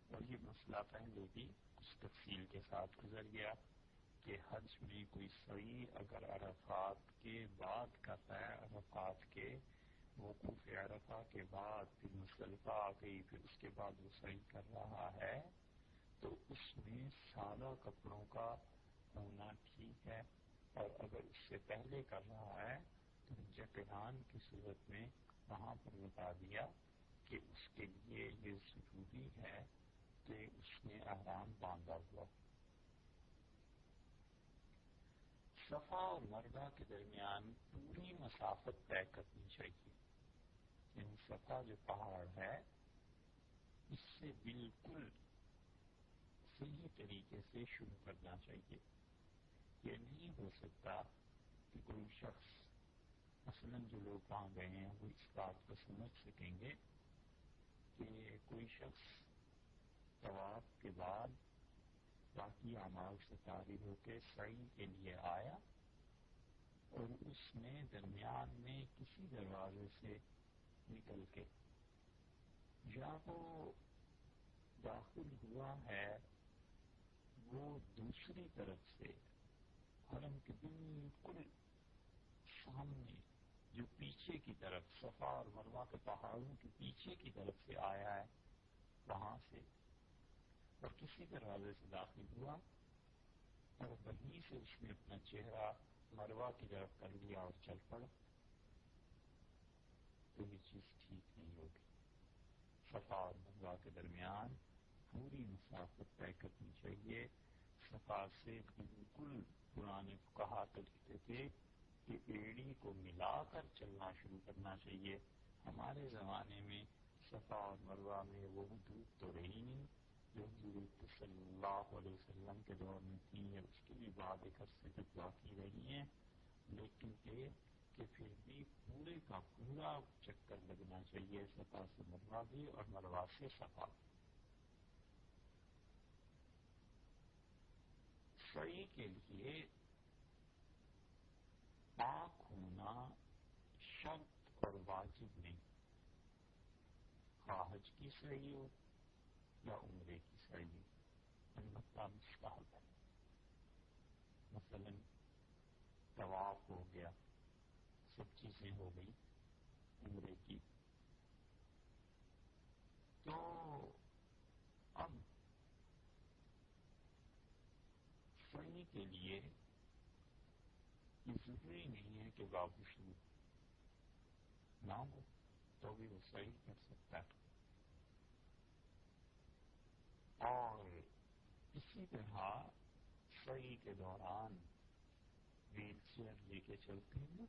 اور یہ مسئلہ پہلے بھی کچھ تفصیل کے ساتھ گزر گیا کہ حج میں کوئی سعی اگر عرفات کے بعد کرتا ہے، عرفات کے وقوف عرفہ کے بعد پھر مزدلفہ آ گئی، پھر اس کے بعد وہ سعی کر رہا ہے، تو اس میں سادہ کپڑوں کا ہونا ٹھیک ہے، اور اگر اس سے پہلے کر رہا ہے تو امتحان کی صورت میں وہاں پر بتا دیا کہ اس کے لیے یہ ضروری ہے کہ اس نے احرام باندھا ہوا. صفا اور مروہ کے درمیان پوری مسافت طے کرنی چاہیے. یعنی صفا جو پہاڑ ہے اس سے بالکل صحیح طریقے سے شروع کرنا چاہیے. یہ نہیں ہو سکتا کہ کوئی شخص مثلاً جو لوگ وہاں گئے ہیں وہ اس بات کو سمجھ سکیں گے کہ کوئی شخص طواف کے بعد باقی اعمال سے فارغ ہو کے سعی کے لیے آیا اور اس نے درمیان میں کسی دروازے سے نکل کے یا وہ داخل ہوا ہے وہ دوسری طرف سے حرم کے بالکل سامنے جو پیچھے کی طرف صفا اور مروہ کے پہاڑوں کے پیچھے کی طرف سے آیا ہے وہاں سے اور کسی دروازے سے داخل ہوا اور وہیں سے اس نے اپنا چہرہ مروہ کی طرف کر لیا اور چل پڑا تو یہ چیز ٹھیک نہیں ہوگی. صفا اور مروہ کے درمیان پوری مسافت طے کرنی چاہیے. صفا سے بالکل پرانے فقہا تو لکھتے تھے کہ ایڑی کو ملا کر چلنا شروع کرنا چاہیے. ہمارے زمانے میں صفا اور مروہ میں وہ حدود تو رہی نہیں جو حضور صلی اللہ علیہ وسلم کے دور میں تھی یا اس کی بھی بعد ایک عرصے تک باقی رہی ہیں, لیکن کہ پھر بھی پورے کا پورا چکر لگنا چاہیے صفا سے مروہ بھی اور مروہ سے صفا. سعی کے لیے پاک ہونا شرط اور واجب نہیں, خواہ حج کی سعی ہو یا عمرے کی سعی ہو, البتہ مستحب ہے. مثلا طواف ہو گیا, سب چیزیں ہو گئی عمرے کی, تو اب سعی کے لیے یہ ضروری نہیں ہے کہ وضو نہ ہو تو بھی وہ سعی کر سکتا ہے. اور اسی طرح سعی کے دوران ویل چیئر لے کے چلتے ہیں,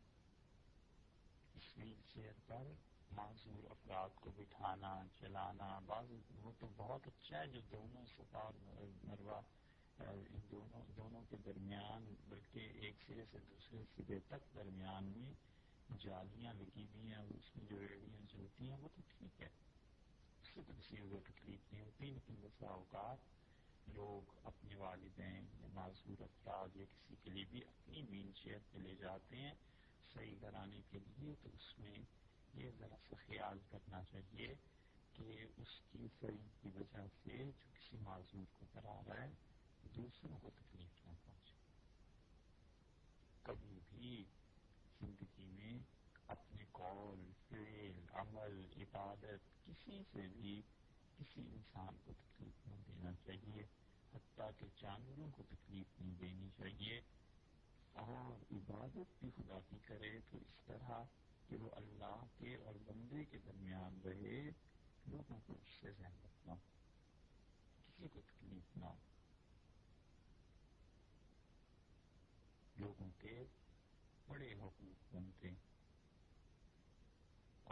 اس ویل چیئر پر معذور افراد کو بٹھانا چلانا بعض وہ تو بہت اچھا ہے جو دونوں صفا اور مروہ ان دونوں کے درمیان بلکہ ایک سرے سے دوسرے سرے تک درمیان میں جالیاں لگی ہوئی ہیں, اس میں جو ریڑیاں چلتی ہیں وہ تو ٹھیک ہے, اس سے تو کسی کو تکلیف نہیں ہوتی. لیکن بسا اوقات لوگ اپنے والدین یا معذور افراد یا کسی کے لیے بھی اپنی ویل چیئر پہ لے جاتے ہیں صحیح کرانے کے لیے, تو اس میں یہ ذرا سا خیال کرنا چاہیے کہ اس کی صحیح کی وجہ سے جو کسی معذور کو کرا رہا ہے دوسروں کو تکلیف نہ پہنچے. کبھی بھی زندگی میں اپنے قول, فعل, عمل, عبادت کسی سے بھی کسی انسان کو تکلیف نہیں دینا چاہیے, حتیٰ کہ جانوروں کو تکلیف نہیں دینی چاہیے. اور عبادت بھی خدا کی کرے تو اس طرح کہ وہ اللہ کے اور بندے کے درمیان رہے, لوگوں کو اس سے زحمت نہ ہو, کسی کو تکلیف نہ ہو. لوگوں کے بڑے حقوق بنتے ہیں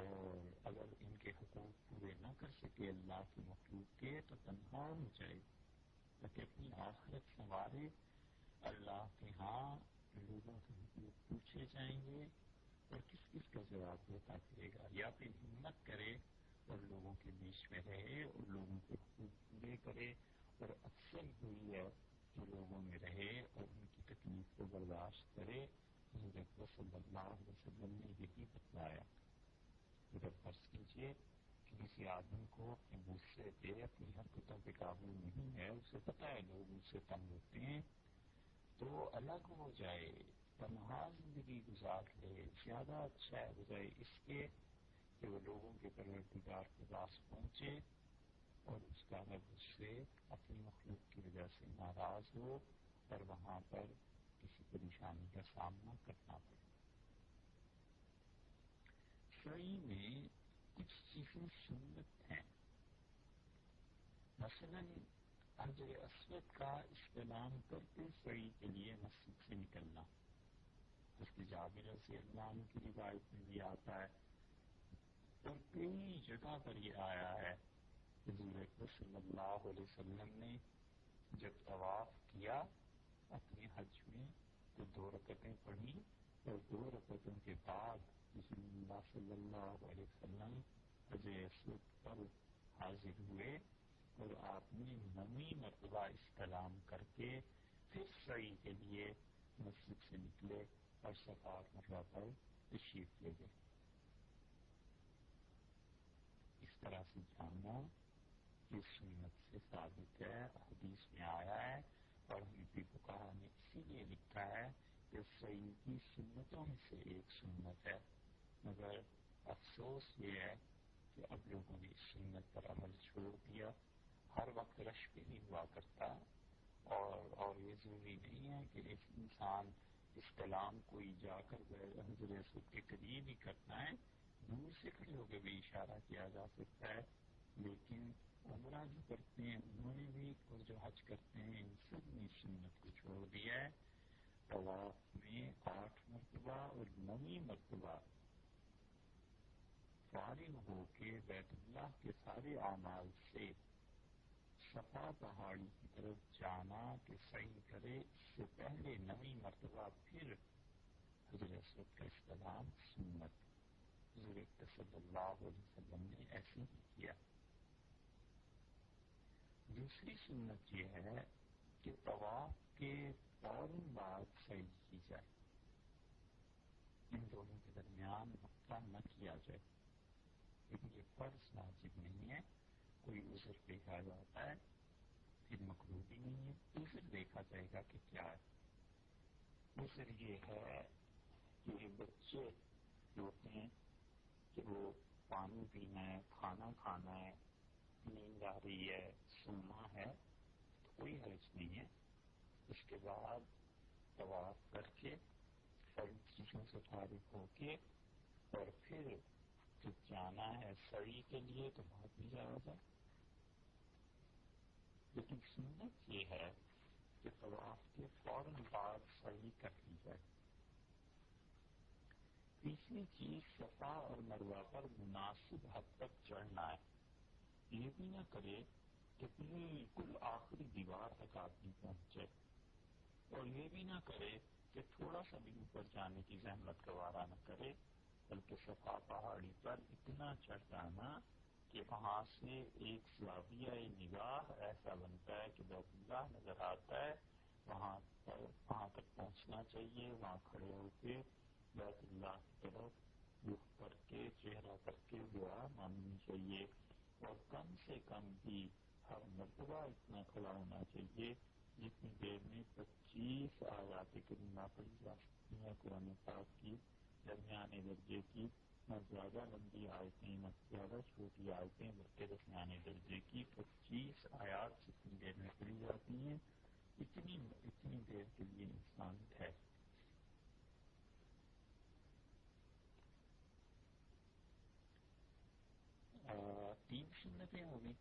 اور اگر ان کے حقوق پورے نہ کر سکے اللہ کی مخلوق کے تو تنہا ہو جائے تاکہ اپنی آخرت سنوارے. اللہ کے ہاں لوگوں کے حقوق پوچھے جائیں گے اور کس کس کا جواب دیتا پھرے گا. یا پھر ہمت کرے اور لوگوں کے بیچ میں رہے اور لوگوں کے حقوق پورے کرے, اور اکثر ہوئی ہے کہ لوگوں میں رہے اور ان کی تکلیف کو برداشت کرے. حضرت صلی اللہ علیہ وسلم نے یہی بتلایا. اگر فرض کیجیے کہ کسی آدمی کو اپنے غصے پہ اپنی حرکتوں پہ قابو نہیں ہے, اسے پتہ ہے لوگ اس سے تنگ ہوتے ہیں, تو الگ ہو جائے, تنہا زندگی گزار لے, زیادہ اچھا ہے بجائے اس کے کہ وہ لوگوں کے پروردگار کے پاس پہنچے اور اس کا رب اس سے اپنی مخلوق کی وجہ سے ناراض ہو اور وہاں پر کسی پریشانی کا سامنا کرنا پڑے. سعی میں کچھ چیزیں سنت ہیں. مثلاً حجر اسود کا استعلام کرتے سعی کے لیے مسجد سے نکلنا. حضرت جابر رضی اللہ عنہ کی روایت میں بھی آتا ہے اور کئی جگہ پر یہ آیا ہے. حضور اکرم صلی اللہ علیہ وسلم نے جب طواف کیا اپنے حج میں تو 2 رکعتیں پڑھی اور 2 رکعتوں کے بعد رسول اللہ صلی اللہ علیہ وسلم حجر اسود پر حاضر ہوئے اور آپ نے 9 مرتبہ استلام کر کے پھر سعی کے لیے مسجد سے نکلے اور صفا اور مروہ پر تشریف لے گئے. اس طرح سے جانا یہ سنت سے ثابت ہے، حدیث میں آیا ہے اور حنفی فقہا نے اسی لیے لکھا ہے کہ سعی کی سنتوں میں سے ایک سنت ہے. مگر افسوس یہ ہے کہ اب لوگوں نے اس سنت پر عمل چھوڑ دیا. ہر وقت رش بھی نہیں ہوا کرتا اور یہ ضروری نہیں ہے کہ ایک انسان استلام کوئی جا کر حضر اسود کے قریب ہی کرنا ہے، دور سے کھڑے ہو کے بھی اشارہ کیا جا سکتا ہے. لیکن عمرہ جو کرتے ہیں انہوں نے بھی اور جو حج کرتے ہیں ان سب نے سنت کو چھوڑ دیا ہے. طواف میں 8 مرتبہ اور 9 مرتبہ فارغ ہو کے بیت اللہ کے سارے اعمال سے صفا پہاڑی کی طرف جانا کہ سعی کرے، اس سے پہلے 9 مرتبہ پھر حجر اسود کا استلام سنت. حضور صلی اللہ علیہ وسلم نے ایسے ہی کیا. دوسری سنت یہ ہے کہ طواف کے فوراً بعد سعی کی جائے. ان دونوں کے درمیان نقطہ نہ کیا جائے، لیکن یہ فرض واجب نہیں ہے. کوئی عذر دیکھا جاتا ہے پھر مکروہ بھی نہیں ہے. عذر دیکھا جائے گا کہ کیا ہے. عذر یہ ہے کہ بچے ہوتے ہیں کہ وہ پانی پینا ہے، کھانا کھانا ہے، نیند آ رہی ہے، سونا ہے تو کوئی حرج نہیں ہے. اس کے بعد طواف کر کے ساری چیزوں سے فارغ ہو کے اور پھر جب جانا ہے سعی کے لیے تو بعد بھی جایا جائے. لیکن سنت یہ ہے کہ طواف کے فوراً بعد سعی کر لی جائے. تیسری چیز صفا اور مروہ پر مناسب حد تک چڑھنا ہے. یہ بھی نہ کرے کہ بالکل آخری دیوار تک آدمی پہنچ جائے اور یہ بھی نہ کرے کہ تھوڑا سا بھی اوپر جانے کی زحمت گوارا نہ کرے، بلکہ صفا پہاڑی پر اتنا چڑھ جانا کہ وہاں سے ایک زاویہ نگاہ ایسا بنتا ہے کہ بیت اللہ نظر آتا ہے. وہاں تک پہنچنا چاہیے. وہاں کھڑے ہو کے بیت اللہ کی طرف رخ کر کے چہرہ کر کے دعا مانگنی چاہیے اور کم سے کم بھی ہر مرتبہ اتنا کھڑا ہونا چاہیے جتنی دیر میں 25 آیات کریمہ پڑھی جا سکتی ہیں قرآن پاک کی. درمیانے درجے کی نہ زیادہ لمبی آیتیں نہ زیادہ چھوٹی آیتیں بلکہ درمیانے درجے کی 25 آیات جتنی دیر میں پڑھی جاتی ہیں اتنی دیر کے لیے انسان ہے. تین سنتیں ہو گئی.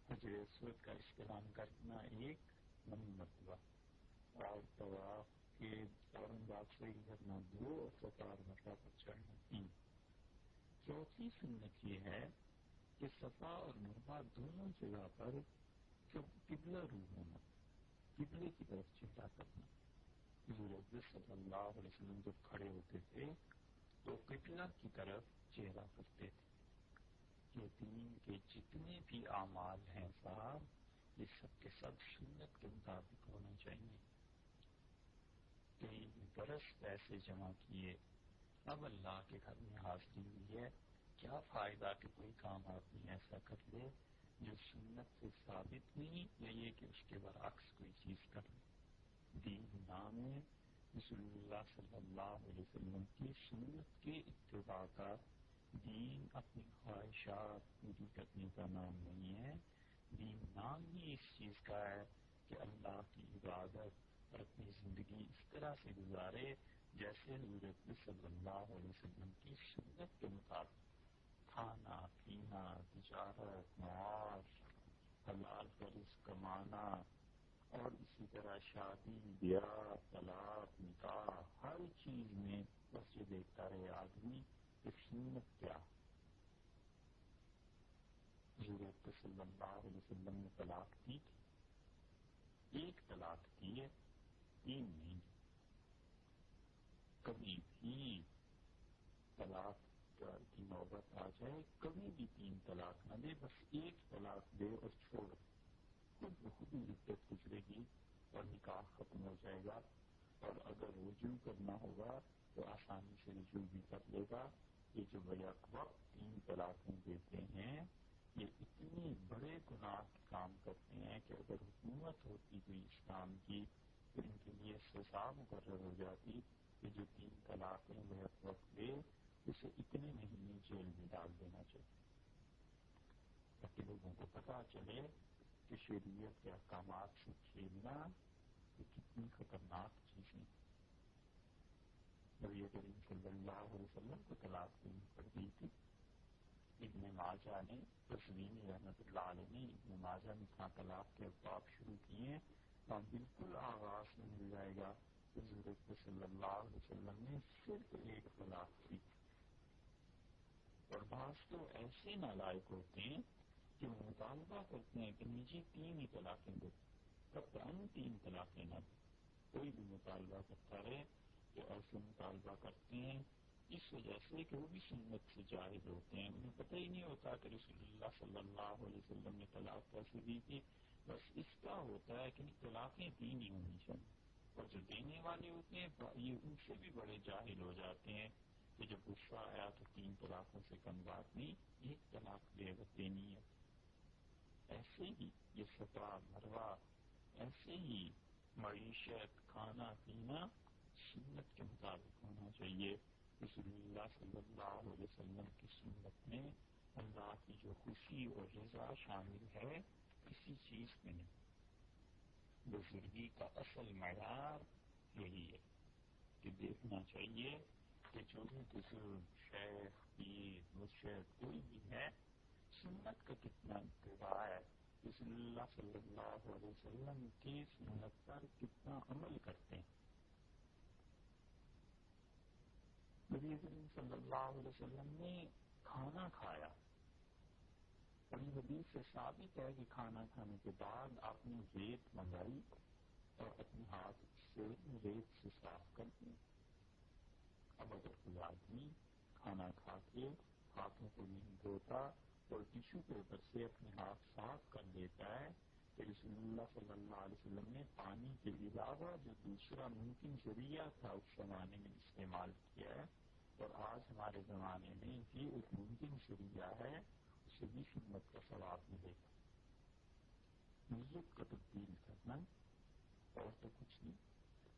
حجر اسود کا استعلام کرنا 1 مرتبہ اور طواف کے فوراً بعد سعی کرنا 2 اور صفا اور مروہ پر چڑھنا 3. چوتھی سنت یہ ہے کہ صفا اور مروہ دونوں جگہ پر قبلہ رو ہونا، قبلے کی طرف چہرہ کرنا. حضور صلی اللہ علیہ وسلم جب کھڑے ہوتے تھے تو قبلہ کی طرف چہرہ کرتے تھے. یہ دین کے جتنے بھی اعمال ہیں صاحب یہ سب کے سب سنت کے مطابق ہونا چاہیے. کئی برس پیسے جمع کیے، اب اللہ کے گھر میں حاضری ہوئی ہے، کیا فائدہ کہ کوئی کام آدمی ایسا کر لے جو سنت سے ثابت نہیں یا یہ کہ اس کے برعکس کوئی چیز کر لے. دین نام ہے رسول اللہ صلی اللہ علیہ وسلم کی سنت کے اتباع کا. دین اپنی خواہشات پوری کرنے کا نام نہیں ہے. دین نام ہی اس چیز کا ہے کہ اللہ کی عبادت اور اپنی زندگی اس طرح سے گزارے جیسے حضرت صلی اللہ علیہ وسلم کی سنت کے مطابق کھانا پینا، تجارت، معاش، حلال کا رزق کمانا، اور اسی طرح شادی بیاہ، طلاق، نکاح، ہر چیز میں بس یہ دیکھتا رہے آدمی کہ سنت کیا. حضرت صلی اللہ علیہ وسلم نے طلاق دی تھی، ایک طلاق دی ہے، 3 نہیں. کبھی بھی طلاق کی نوبت آ جائے، کبھی بھی 3 طلاق نہ دے، بس ایک طلاق دے اور چھوڑ. خود بخود ہی عدت گزرے گی اور نکاح ختم ہو جائے گا. اور اگر رجوع کرنا ہوگا تو آسانی سے رجوع بھی کر لے گا. یہ جو بیک وقت 3 طلاقیں دیتے ہیں، یہ اتنے بڑے گناہ کے کام کرتے ہیں کہ اگر حکومت ہوتی کوئی اسلام کی تو ان کے لیے سزا مقرر ہو جاتی کہ جو 3 طلاقیں بیک وقت دے اسے اتنے مہینے جیل میں ڈال دینا چاہیے، تاکہ لوگوں کو پتہ چلے کہ شریعت کے احکامات سے کھیلنا یہ کتنی خطرناک چیزیں. نبی کریم صلی اللہ علیہ وسلم کو طلاق دینی پڑ گئی تھی. ابن ماجہ نے، تسلیمی رحمۃ اللہ علیہ نے ابن ماجہ نے کہاں طلاق کے ابواب شروع کیے ہیں، وہاں بالکل آغاز میں مل جائے گا حضرت صلی اللہ علیہ وسلم نے صرف ایک طلاق دی. اور بعض تو ایسے نالائق ہوتے ہیں کہ وہ مطالبہ کرتے ہیں کہ نجی 3 ہی طلاقیں دو، قطعاً 3 طلاقیں نہ دو. کوئی بھی مطالبہ کرتا رہے کہ ایسے مطالبہ کرتے ہیں اس وجہ سے کہ وہ بھی سنت سے جاہل ہوتے ہیں. انہیں پتہ ہی نہیں ہوتا کہ رسول اللہ صلی اللہ علیہ وسلم نے طلاق کیسے دی تھی. بس اس کا ہوتا ہے کہ طلاقیں 3 ہی ہونی چاہیے. اور جو دینے والے ہوتے ہیں یہ ان سے بھی بڑے جاہل ہو جاتے ہیں کہ جب غصہ آیا تو 3 طلاقوں سے کم بات نہیں، 1 طلاق دینی ہے. ایسے ہی یہ صفا مروا، ایسے ہی معیشت، کھانا پینا سنت کے مطابق ہونا چاہیے. رسول اللہ صلی اللہ علیہ وسلم کی سنت میں اللہ کی جو خوشی اور رضا شامل ہے کسی چیز میں نہیں. بزرگی کا اصل معیار یہی ہے کہ دیکھنا چاہیے کہ جو بھی بزرگ، شیخ، پیر، مرشد کوئی بھی ہے، سنت کا کتنا اتباع ہے، رسول اللہ صلی اللہ علیہ وسلم کی سنت پر کتنا عمل کرتے ہیں. نبی کریم صلی اللہ علیہ وسلم نے کھانا کھایا، اور یہ حدیث سے ثابت ہے کہ کھانا کھانے کے بعد آپ نے ریت منگائی اور اپنے ہاتھ سے ریت سے صاف کر دی. اب اگر کوئی آدمی کھانا کھا کے ہاتھوں کو نہیں دھوتا اور ٹیشو پیپر سے اپنے ہاتھ صاف کر دیتا ہے کہ رسول اللہ صلی اللہ علیہ وسلم نے پانی کے علاوہ جو دوسرا ممکن ذریعہ تھا اس زمانے میں استعمال کیا ہے، اور آج ہمارے زمانے میں یہ ایک ممکن ذریعہ ہے، اسے بھی سنت کا ثواب ملے گا. نیت کو تبدیل کرنا اور تو کچھ نہیں.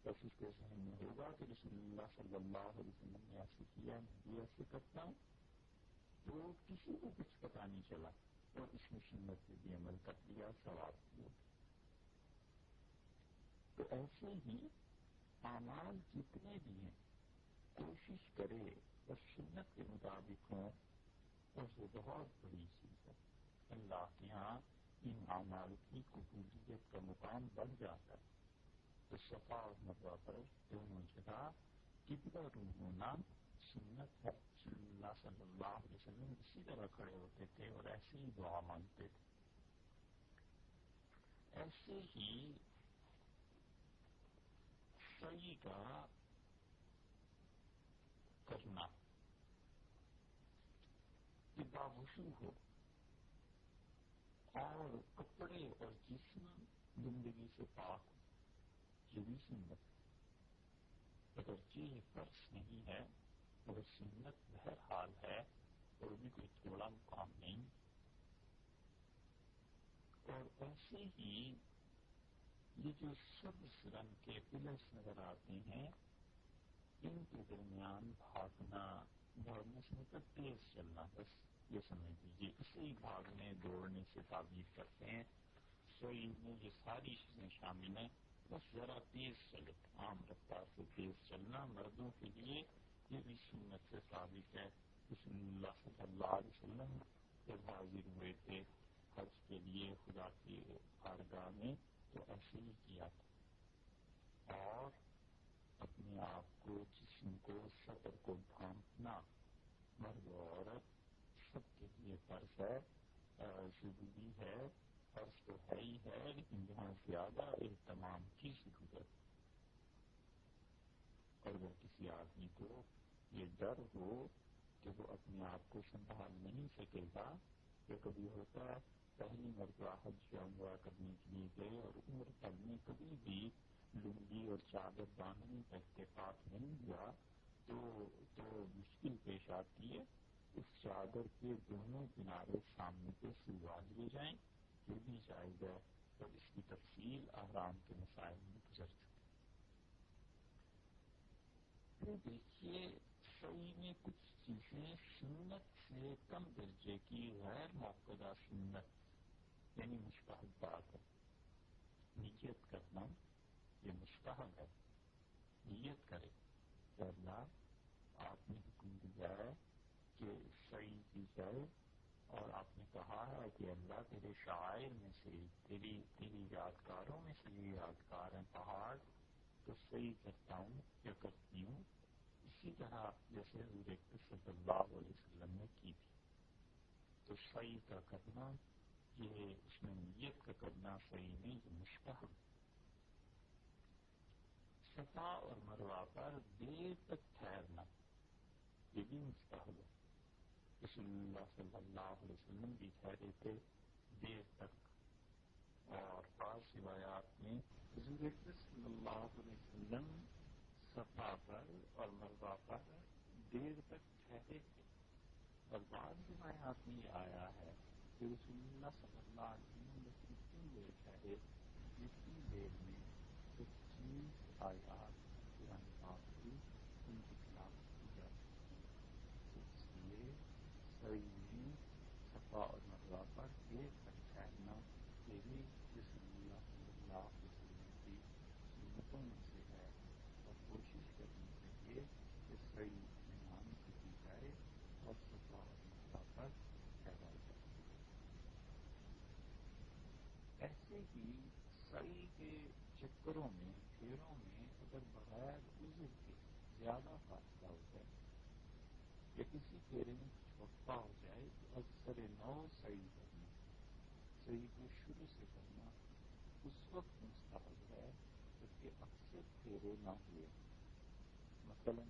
بس اس کے ذہن میں ہوگا کہ رسول اللہ صلی اللہ علیہ وسلم نے ایسے کیا، میں بھی ایسے کرتا ہوں، تو کسی کو کچھ پتا نہیں چلا اور اس میں سنت پہ بھی عمل کر لیا، ثواب بھی. تو ایسے ہی اعمال جتنے بھی ہیں کوشش کرے بس سنت کے مطابق ہوں، اور وہ بہت بڑی چیز ہے. اللہ کے ہاں ان اعمال کی قبولیت کا مقام بڑھ جاتا ہے. تو صفا اور مروا پر دونوں جگہ قبلہ رو ہونا سنت ہے. رسول اللہ صلی اللہ علیہ وسلم اسی طرح کھڑے ہوتے تھے اور ایسے ہی دعا مانگتے تھے. ایسے ہی سعی کا کرنا کہ باوضو ہو اور کپڑے اور جسم زندگی سے پاک ہو، یہ بھی سنت ہے. اگرچہ یہ فرض نہیں ہے مگر سنت بہرحال ہے اور بھی کوئی تھوڑا مقام نہیں. اور ایسے ہی یہ جو سبز رنگ کے پلس نظر آتے ہیں ان کے درمیان بھاگنے سے مطلب تیز چلنا، بس یہ سمجھ لیجیے اسے ہی بھاگنے دوڑنے سے تعبیر کرتے ہیں. سوئی میں یہ ساری چیزیں شامل ہیں، بس ذرا تیز چلے، عام رفتار سے تیز تیز چلنا مردوں کے لیے یہ بھی سنت سے ثابت ہے. رسول اللہ صلی اللہ علیہ وسلم جب حاضر ہوئے تھے حج کے لیے خدا کی بارگاہ میں تو ایسے ہی کیا تھا. اور اپنے آپ کو جسم کو سطر کو ڈھانپنا مرد و عورت سب کے لیے فرض ہے, ضروری ہے. فرض تو ہے ہی ہے لیکن یہاں زیادہ اہتمام کی ضرورت. اور اگر کسی آدمی کو یہ ڈر ہو کہ وہ اپنے آپ کو سنبھال نہیں سکے گا, یا کبھی ہوتا ہے پہلی مرتبہ حج یا عمرہ کرنے کے لیے گئے اور عمر بھر میں کبھی بھی لنگی اور چادر باندھنے کا اتفاق نہیں ہوا تو مشکل پیش آتی ہے. اس چادر کے دونوں کنارے سامنے پہ سلوان لے جائیں, یہ بھی جائز ہے. اور اس کی تفصیل احرام کے مسائل میں گزر چکی. پھر دیکھیے سعی میں کچھ چیزیں سنت سے کم درجے کی غیر موقدہ سنت یعنی مستحب بات ہے. نیت کرنا یہ مستحب ہے. نیت کرے کہ اللہ آپ نے حکم دیا ہے کہ سعی کی جائے, اور آپ نے کہا ہے کہ اللہ تیرے شاعر میں سے تیری یادگاروں میں سے یہ یادگار ہیں پہاڑ, تو سعی کرتا ہوں یا کرتی ہوں. اسی طرح جیسے حضور صلی اللہ علیہ وسلم نے کی تھی. تو سعی کا کرنا یہ اس میں نیت کا کرنا سعی میں یہ مستحب. صفا اور مروہ پر دیر تک ٹھہرنا یہ بھی مستحب ہے. رسول اللہ صلی اللہ علیہ وسلم بھی ٹھہرے تھے دیر تک, اور بعض روایات میں حضور صلی اللہ علیہ وسلم صفا پر اور مروہ پر دیر تک ٹھہرے تھے. اور بعض روایات میں یہ آیا ہے کہ رسول اللہ صلی اللہ علیہ وسلم بس اتنی دیر ٹھہرے جتنی دیر میں 25 آیات قرآن پاک کی ان کی تلاوت کی جاتی ہے. تو اس لیے سعی میں صفا اور مروہ پر دیر تک ٹھہرنا یہ بھی رسول اللہ صلی اللہ علیہ وسلم کی سنتوں میں سے ہے. اور کوشش کرنی چاہیے کہ سعی اطمینان سے کی جائے اور صفا اور مروہ پر ٹھہرا جائے. ایسے ہی سعی کے چکروں میں پھیروں میں اگر بغیر عذر کے زیادہ فاصلہ ہو جائے یا کسی پھیرے میں کچھ وقفہ ہو جائے تو اکثر نو سعی کرنا, سعی کو شروع سے کرنا اس وقت مستحب ہے جبکہ اکثر پھیرے نہ ہوئے. مثلا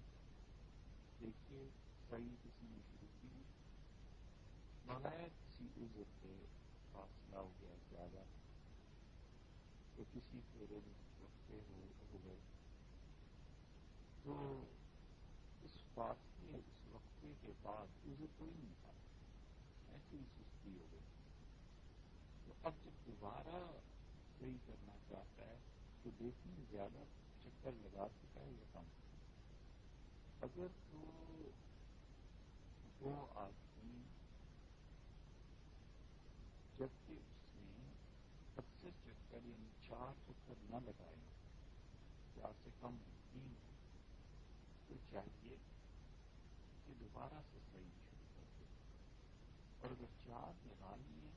دیکھیے سعی کسی نے شروع کی بغیر کسی عذر کے فاصلہ ہو گیا زیادہ, تو کسی پھیرے میں کچھ وقفے ہو گئے, تو اس فاصلے اس وقفے کے بعد عذر کوئی نہیں تھا, ایسی سستی ہو گئی. تو اب جب دوبارہ صحیح کرنا چاہتا ہے تو دیکھیں زیادہ چکر لگا چکا ہے یا کم. اگر تو وہ آدمی جبکہ اس نے اکثر چکر یعنی 4 چکر نہ لگائے, 4 سے کم 3 ہو, تو چاہیے کہ دوبارہ سے صحیح شروع کر دے. اور اگر 4 لگا لیے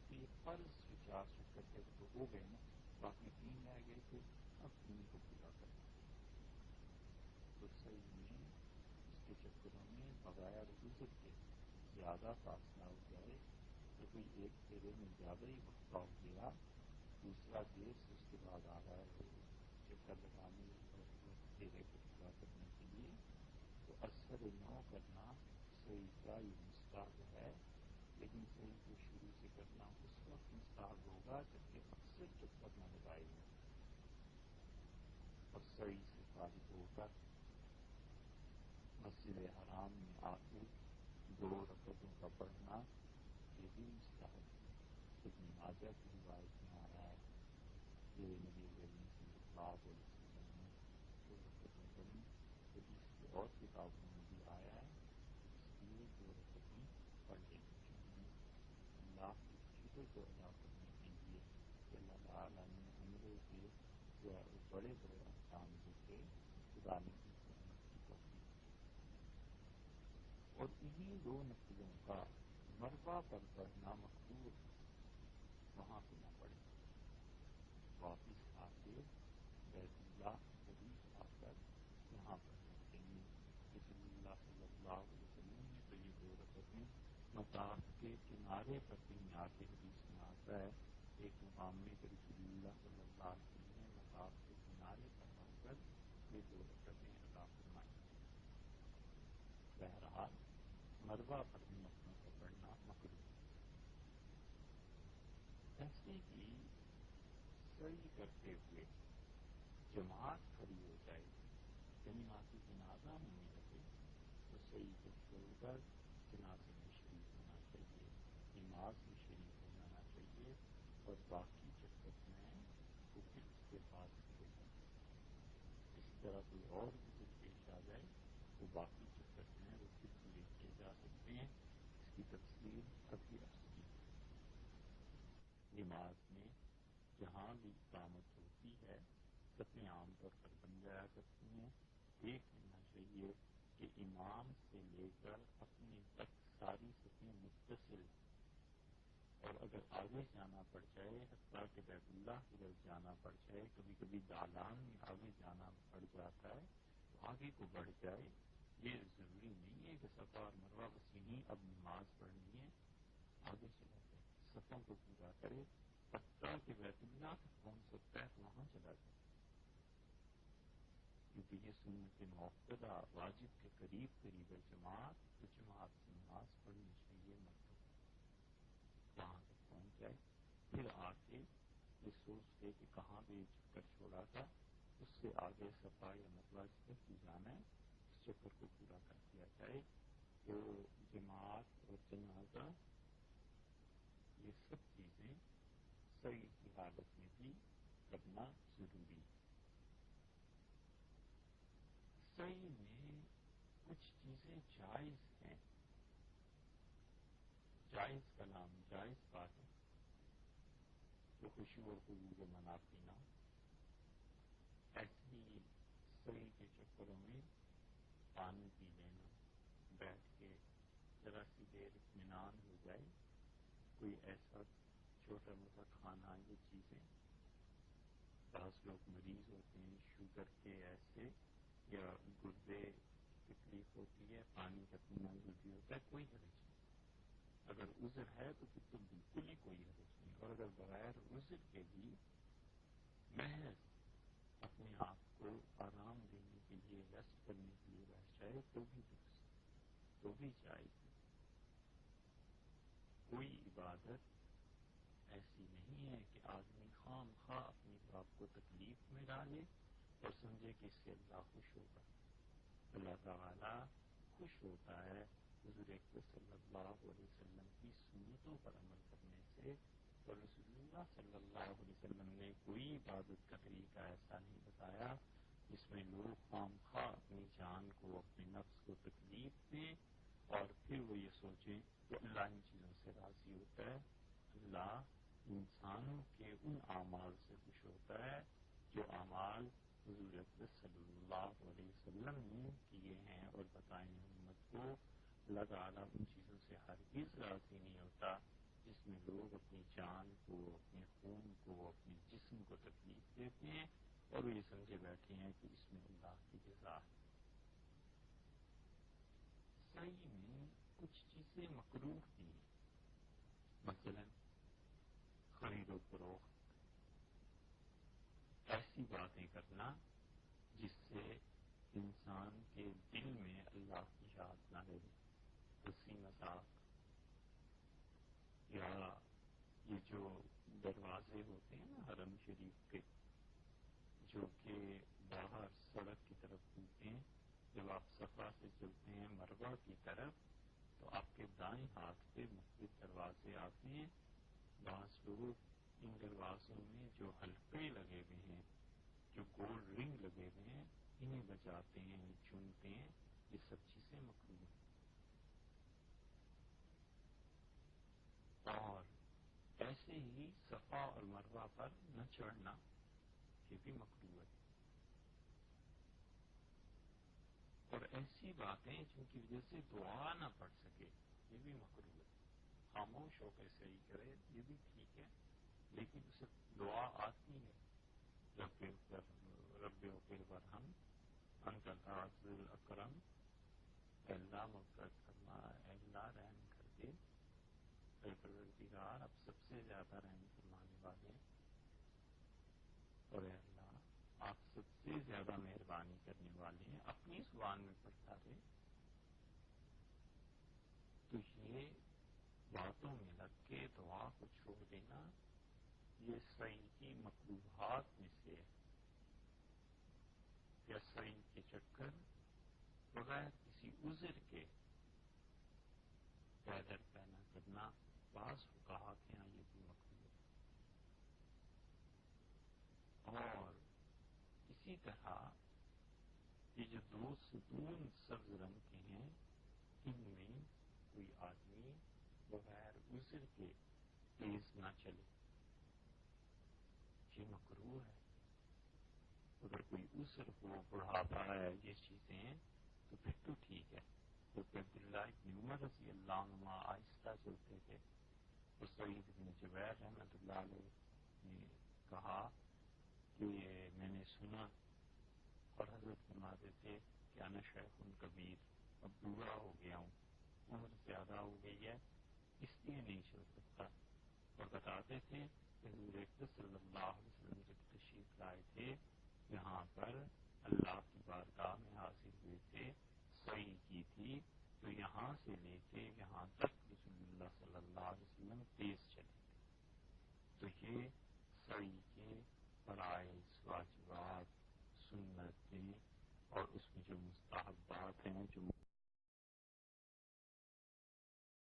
تو یہ فرض جو 4 چکر تھے تو ہو گئے نا, باقی 3 رہ گئے تھے, اب 3 کو پورا کرنا. تو صحیح میں اس کے چکروں میں بغیر عذر کے زیادہ فاصلہ ہو جائے تو کوئی ایک پھیرے میں زیادہ ہی وقفہ ہو گیا, دوسرا دیر سے اس کے بعد آ رہا ہے چکر لگانے اور پھیرے کو پورا کرنے کے لیے, تو اثر نو کرنا صحیح کا یہ مستحب ہے. لیکن صحیح کو شروع سے کرنا اس وقت مستحب ہوگا جبکہ اکثر چکر نہ لگائے گا, اور صحیح سے فارغ ہو کر مسجد حرام میں آ کے 2 رکعتوں کا پڑھنا یہ بھی مستحب ہے. ابن ماجہ کی روایت میں آیا ہے کہ نبی کریم صلی اللہ علیہ وسلم نے 2 رکعتیں پڑھی. حدیث کی اور کتابوں میں بھی آیا ہے, اس لیے 2 رکعتیں پڑھ لینی چاہیے. اللہ کے شکر کو ادا کرنے کے لیے کہ اللہ تعالیٰ نے عمرے کے بڑے بڑے احکام جو تھے خدا نے اور انہی دو نفلوں کا مروا پر پڑھنا مقبول، وہاں پہ نہ پڑے، واپس آ کے بیت اللہ قریب آ کر یہاں پڑھنا چاہیے۔ رسول اللہ صلی اللہ علیہ وسلم نے تو یہ دو رکعتیں مطاف کے کنارے پر کہیں آ کے حدیث میں آتا ہے، ایک مقام میں کہ رسول اللہ صلی اللہ علیہ وسلم نے مطاف کے کنارے پر آ کر یہ دو رکعتیں ادا فرمائیں۔ بہرحال مروا پر ان نفلوں کا پڑھنا مکروہ ہے۔ ایسے ہی سعی کرتے ہوئے جماعت کھڑی ہو جائے، یعنی وہاں کی جنازہ ہونے لگے تو سعی کو چھوڑ کر جنازے میں شریک ہونا چاہیے، نماز میں شریک ہو جانا چاہیے، اور باقی جب تک میں تو پھر اس کے بعد سے ہو جائے۔ اسی طرح کوئی اور بھی پیش آ جائے تو باقی جب تک میں وہ پھر پورے کیے جا سکتے ہیں۔ اس کی تفصیل ابھی عرض کی۔ نماز میں جہاں بھی اقامت ہوتی ہے صفیں عام طور پر بن جایا کرتی ہیں، دیکھ لینا چاہیے کہ امام سے لے کر اپنے تک ساری صفیں متصل، اور اگر آگے جانا پڑ جائے، حتیٰ کہ بیت اللہ کی طرف جانا پڑ جائے، کبھی کبھی دالان میں آگے جانا پڑ جاتا ہے تو آگے کو بڑھ جائے۔ یہ ضروری نہیں ہے کہ صفا اور مروا بس یہیں اب نماز پڑھنی ہے، آگے چلا جائے، صفوں کو پورا کرے، حتیٰ کہ بیت اللہ تک پہنچ سکتا ہے تو وہاں چلا جائے، کیونکہ یہ سنت موقدہ واجب کے قریب قریب ہے جماعت، تو جماعت سے نماز پڑھنی چاہیے مردوں کو، وہاں تک پہنچ جائے، پھر آ کے یہ سوچ لے کہ کہاں پہ یہ چکر چھوڑا تھا، اس سے آگے صفا یا مروا جدھر بھی جانا ہے اس چکر کو پورا کر دیا جائے۔ تو جماعت اور جنازہ یہ سب چیزیں صحیح کی حالت میں بھی کرنا ضروری ہے۔ صحیح میں کچھ چیزیں جائز ہیں، جائز کا نام جائز بات ہے جو خشوع اور خضوع کو منافی نہ ہو۔ ایسی صحیح کے چکروں میں پانی پی لینا، بیٹھ کے ذرا سی دیر اطمینان ہو جائے، کوئی ایسا چھوٹا موٹا کھانا، یہ چیزیں بعض لوگ مریض ہوتے ہیں شوگر کے ایسے، یا گردے تکلیف ہوتی ہے، پانی کا پینا ضروری ہوتا ہے، کوئی حرج نہیں۔ اگر عذر ہے تو پھر تو بالکل ہی کوئی حرج نہیں، اور اگر بغیر عذر کے بھی محض اپنے آپ کو آرام دینے کے لیے، ریسٹ کرنے کے لیے بیٹھ جائے تو بھی درست، تو بھی جائز ہے۔ کوئی عبادت ایسی نہیں ہے کہ آدمی خام خواہ اپنی آپ کو تکلیف میں ڈالے اور سمجھے کہ اس سے اللہ خوش ہوگا۔ اللہ تعالیٰ خوش ہوتا ہے حضور اکرم صلی اللہ علیہ وسلم کی سنتوں پر عمل کرنے سے، اور رسول اللہ صلی اللہ علیہ وسلم نے کوئی عبادت کا طریقہ ایسا نہیں بتایا جس میں لوگ خام خواہ اپنی جان کو، اپنے نفس کو تکلیف دیں اور پھر وہ یہ سوچیں کہ اللہ ان چیزوں سے راضی ہوتا ہے۔ اللہ انسانوں کے ان اعمال سے خوش ہوتا ہے جو اعمال حضور اکرم صلی اللہ علیہ وسلم نے کیے ہیں اور بتائے ہیں امت کو۔ اللہ تعالیٰ ان چیزوں سے ہرگز راضی نہیں ہوتا جس میں لوگ اپنی جان کو، اپنے خون کو، اپنے جسم کو تکلیف دیتے ہیں اور وہ یہ سمجھے بیٹھے ہیں کہ اس میں اللہ کی رضا ہے۔ صحیح میں کچھ چیزیں مکروہ بھی ہیں، مثلا خرید و فروخت، ایسی باتیں کرنا جس سے انسان کے دل میں اللہ کی یاد نہ رہے، ہنسی مذاق، یا یہ جو دروازے ہوتے ہیں نا حرم شریف کے، جو کہ باہر سڑک کی طرف کھلتے ہیں، جب آپ صفا سے چلتے ہیں مروا کی طرف تو آپ کے دائیں ہاتھ پہ مختلف دروازے آتے ہیں۔ بعض لوگ ان دروازوں میں جو حلقے لگے ہوئے ہیں، جو گولڈ رنگ لگے ہوئے ہیں، انہیں بجاتے ہیں، چنتے ہیں، یہ سب چیزیں مکروہ ہیں۔ اور ایسے ہی صفا اور مروا پر نہ چڑھنا، یہ بھی مکروہ ہے۔ اور ایسی باتیں جن کی وجہ سے دعا نہ پڑھ سکے یہ بھی مکروہ ہے. خاموش ہو کے صحیح کرے یہ بھی ٹھیک ہے، لیکن اسے دعا آتی ہے رب برہم انت العز الاکرم، اللہ مغفرت فرما، اللہ رحم کر دے، اے پروردگار اب سب سے زیادہ رحم فرمانے والے ہیں، اور اے اللہ آپ سب سے زیادہ مہربانی کرنے والے ہیں، اپنی زبان میں پڑھتا رہے. تو یہ باتوں میں لگ کے دعا کو چھوڑ دینا یہ سعی کی مکروہات میں سے ہے. یا سعی کے چکر بغیر کسی عذر کے پیدل پینا کرنا بعض فقہا کے یہاں یہ بھی مکروہ ہے. اور اسی طرح یہ جو دو ستون سبز رنگ کے ہیں ان میں کوئی آدمی بغیر عذر کے تیز نہ چلے، یہ مکروہ ہے. اگر کوئی عذر ہو، بڑھاپا ہے، یہ چیزیں ہیں تو پھر تو ٹھیک ہے. کیونکہ عبداللہ ابن عمر رضی اللہ عنہ آہستہ چلتے تھے. تو سعید بن جبیر رحمۃ اللہ علیہ نے کہا کہ میں نے سنا، اور حضرت فرماتے تھے کہ انا شیخ کبیر، اب بوڑھا ہو گیا ہوں، عمر زیادہ ہو گئی ہے، اس لیے نہیں چل سکتا. اور بتاتے تھے کہ حضور اقدس صلی اللہ علیہ وسلم جب تشریف لائے تھے یہاں پر اللہ کی بارگاہ میں حاضر ہوئے تھے، سعی کی تھی، تو یہاں سے لے کے یہاں تک رسول اللہ صلی اللہ علیہ وسلم تیز